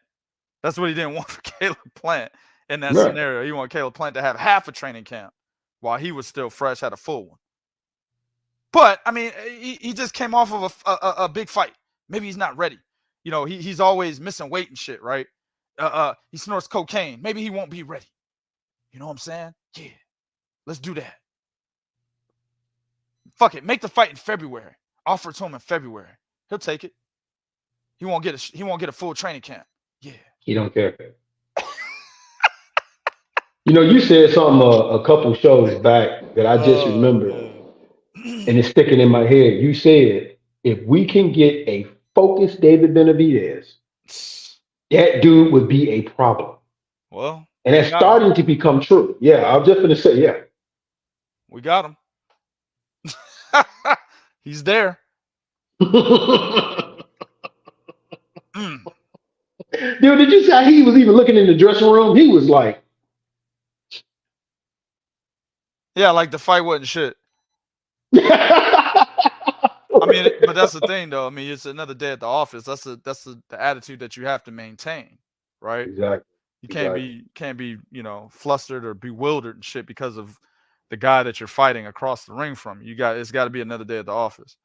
That's what he didn't want for Caleb Plant in that scenario. He wanted Caleb Plant to have half a training camp while he was still fresh, had a full one. But, I mean, he just came off of a big fight. Maybe he's not ready. You know, he's always missing weight and shit, right? He snorts cocaine. Maybe he won't be ready. You know what I'm saying? Yeah. Let's do that. Fuck it. Make the fight in February. Offer it to him in February. He'll take it. He won't get a full training camp. Yeah. He don't care. You know, you said something a couple shows back that I just remembered, and it's sticking in my head. You said, if we can get a focused David Benavidez, that dude would be a problem. Well, and that's starting to become true. Yeah, I was just going to say, yeah. We got him. He's there. Dude, did you see how he was even looking in the dressing room? He was like, yeah, like the fight wasn't shit. I mean, but that's the thing, though. I mean, it's another day at the office. That's the attitude that you have to maintain, right? Exactly. You can't be flustered or bewildered and shit because of the guy that you're fighting across the ring from. It's got to be another day at the office,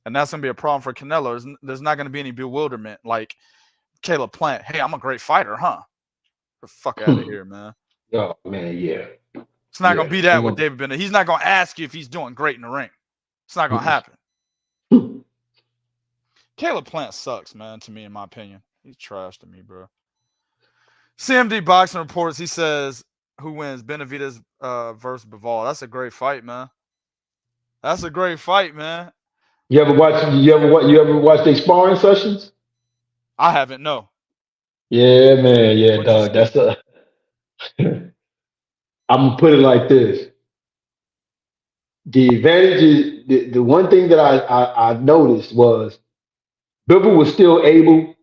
and that's gonna be a problem for Canelo. There's not gonna be any bewilderment like Caleb Plant. Hey, I'm a great fighter, huh? Get the fuck out of here, man. Oh man, yeah. It's not gonna be that with David Bennett. He's not gonna ask you if he's doing great in the ring. It's not gonna happen. Caleb Plant sucks, man, to me, in my opinion. He's trash to me, bro. CMD Boxing Reports, he says, who wins? Benavidez versus Bivol. That's a great fight, man. That's a great fight, man. You ever watch their sparring sessions? I haven't, no. Yeah, man. Yeah, What'd you dog. see? That's a. I'm gonna put it like this. The advantage is the one thing that I noticed was Bivol was still able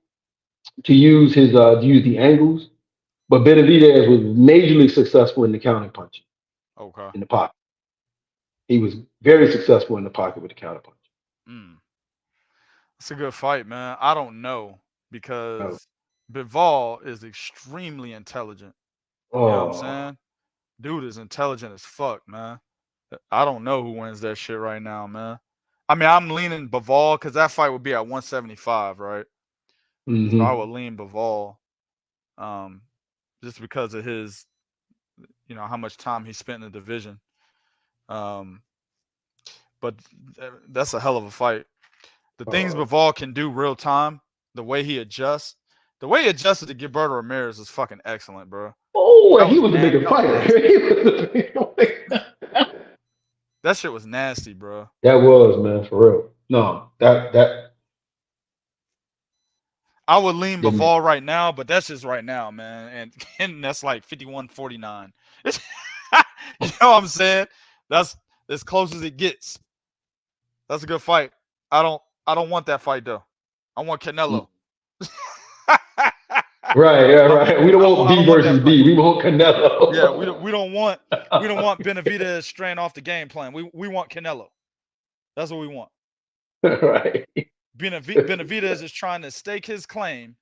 to use the angles, but Benavidez was majorly successful in the counter punching Okay. in the pocket. He was very successful in the pocket with the counter punch. It's a good fight, man. I don't know Oh, because Bivol is extremely intelligent. You know what I'm oh, saying? Dude is intelligent as fuck, man. I don't know who wins that shit right now, man. I mean, I'm leaning Bivol because that fight would be at 175, right? So I hmm would lean Bivol, just because of his, how much time he spent in the division. Um, but that's a hell of a fight. The things oh, Bivol can do real time, the way he adjusts, the way he adjusted to Gilberto Ramirez is fucking excellent, bro. oh, That and he was was a bigger that was fighter. nasty. He was a bigger fighter. That shit was nasty, bro. That was, man, for real. No, that I would lean didn't. Bivol right now, but that's just right now, man. And that's like 51-49. You know what I'm saying? That's as close as it gets. That's a good fight. I don't want that fight though. I want Canelo. Right, yeah, right. We don't want I B don't want that versus fight. B. We want Canelo. Yeah, we don't want Benavidez straying off the game plan. We want Canelo. That's what we want. Right. Benavidez is trying to stake his claim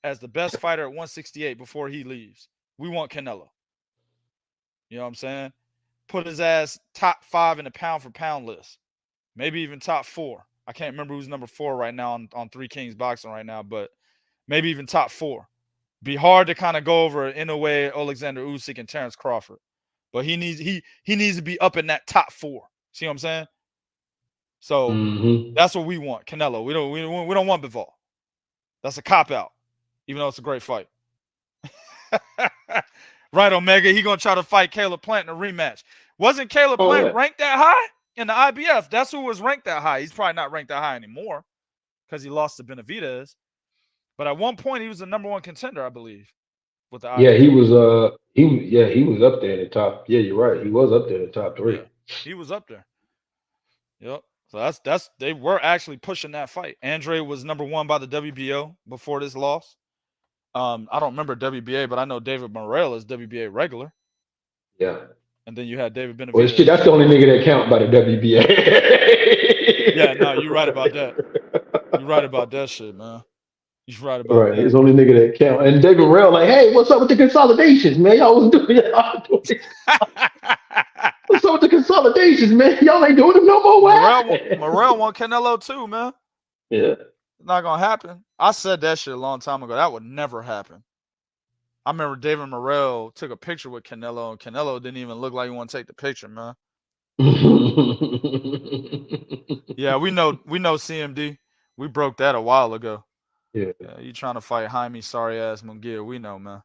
as the best fighter at 168 before he leaves. We want Canelo. You know what I'm saying? Put his ass top 5 in the pound for pound list. Maybe even top 4. I can't remember who's number 4 right now on Three Kings Boxing right now, but maybe even top 4. Be hard to kind of go over in a way Alexander Usyk and Terrence Crawford, but he needs to be up in that top 4. See what I'm saying? So that's what we want, Canelo. We don't want Bivol. That's a cop out, even though it's a great fight. Right, Omega. He gonna try to fight Caleb Plant in a rematch. Wasn't Caleb Plant ranked that high in the IBF? That's who was ranked that high. He's probably not ranked that high anymore because he lost to Benavidez. But at one point, he was the number 1 contender, I believe, with the IBF. Yeah, he was up there in the top. Yeah, you're right. He was up there in the top 3. Yeah, he was up there. Yep. So that's they were actually pushing that fight. Andrade was number 1 by the WBO before this loss. I don't remember WBA, but I know David Morrell is WBA regular. Yeah. And then you had David Benavidez. Well, shit, that's the only nigga that count by the WBA. Yeah, no, you're right about that. You're right about that shit, man. You're right about Right, that. he's the only nigga that count. And David Morrell, like, hey, what's up with the consolidations, man? Y'all was doing what's up with the consolidations, man? Y'all ain't doing them no more. Morrell want Canelo too, man. Yeah. It's not gonna happen. I said that shit a long time ago. That would never happen. I remember David Morrell took a picture with Canelo, and Canelo didn't even look like he wanted to take the picture, man. Yeah, we know CMD. We broke that a while ago. Yeah. You trying to fight Jaime sorry ass Munguia. We know, man.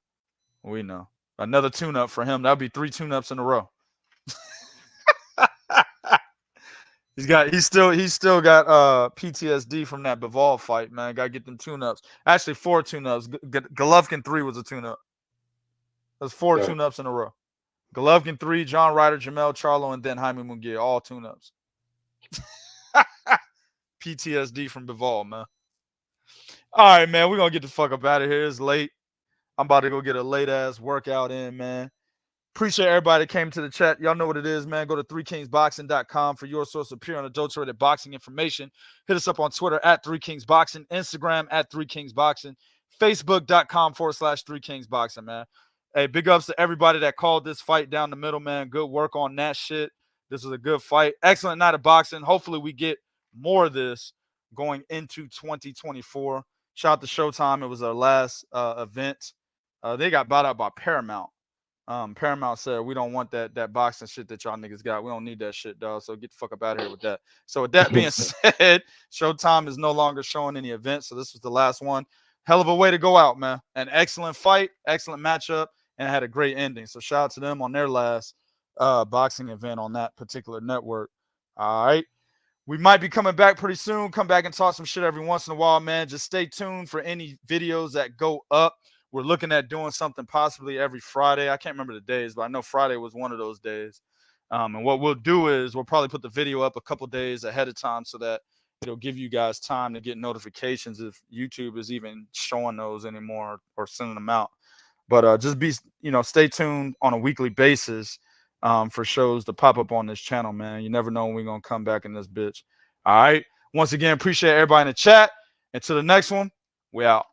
We know. Another tune-up for him. That'll be 3 tune-ups in a row. He's still got PTSD from that Bivol fight, man. Gotta get them tune-ups. Actually, 4 tune-ups. Golovkin 3 was a tune-up. There's 4 tune-ups in a row. Golovkin 3, John Ryder, Jermall Charlo, and then Jaime Munguia. All tune-ups. PTSD from Bivol, man. All right, man. We're gonna get the fuck up out of here. It's late. I'm about to go get a late-ass workout in, man. Appreciate everybody that came to the chat. Y'all know what it is, man. Go to 3kingsboxing.com for your source of pure unadulterated boxing information. Hit us up on Twitter at 3kingsboxing, Instagram at 3kingsboxing, Facebook.com/3kingsboxing, man. Hey, big ups to everybody that called this fight down the middle, man. Good work on that shit. This was a good fight. Excellent night of boxing. Hopefully we get more of this going into 2024. Shout out to Showtime. It was our last event. They got bought out by Paramount. Paramount said, we don't want that boxing shit that y'all niggas got. We don't need that shit, dog. So get the fuck up out of here with that. So with that being said, Showtime is no longer showing any events. So this was the last one. hell of a way to go out, man. An excellent fight, excellent matchup, and it had a great ending. So shout out to them on their last boxing event on that particular network. All right. We might be coming back pretty soon. Come back and talk some shit every once in a while, man. Just stay tuned for any videos that go up. We're looking at doing something possibly every Friday. I can't remember the days, but I know Friday was one of those days. And what we'll do is we'll probably put the video up a couple days ahead of time so that it'll give you guys time to get notifications if YouTube is even showing those anymore or sending them out. But just be, stay tuned on a weekly basis for shows to pop up on this channel, man. You never know when we're going to come back in this bitch. All right. Once again, appreciate everybody in the chat. Until the next one, we out.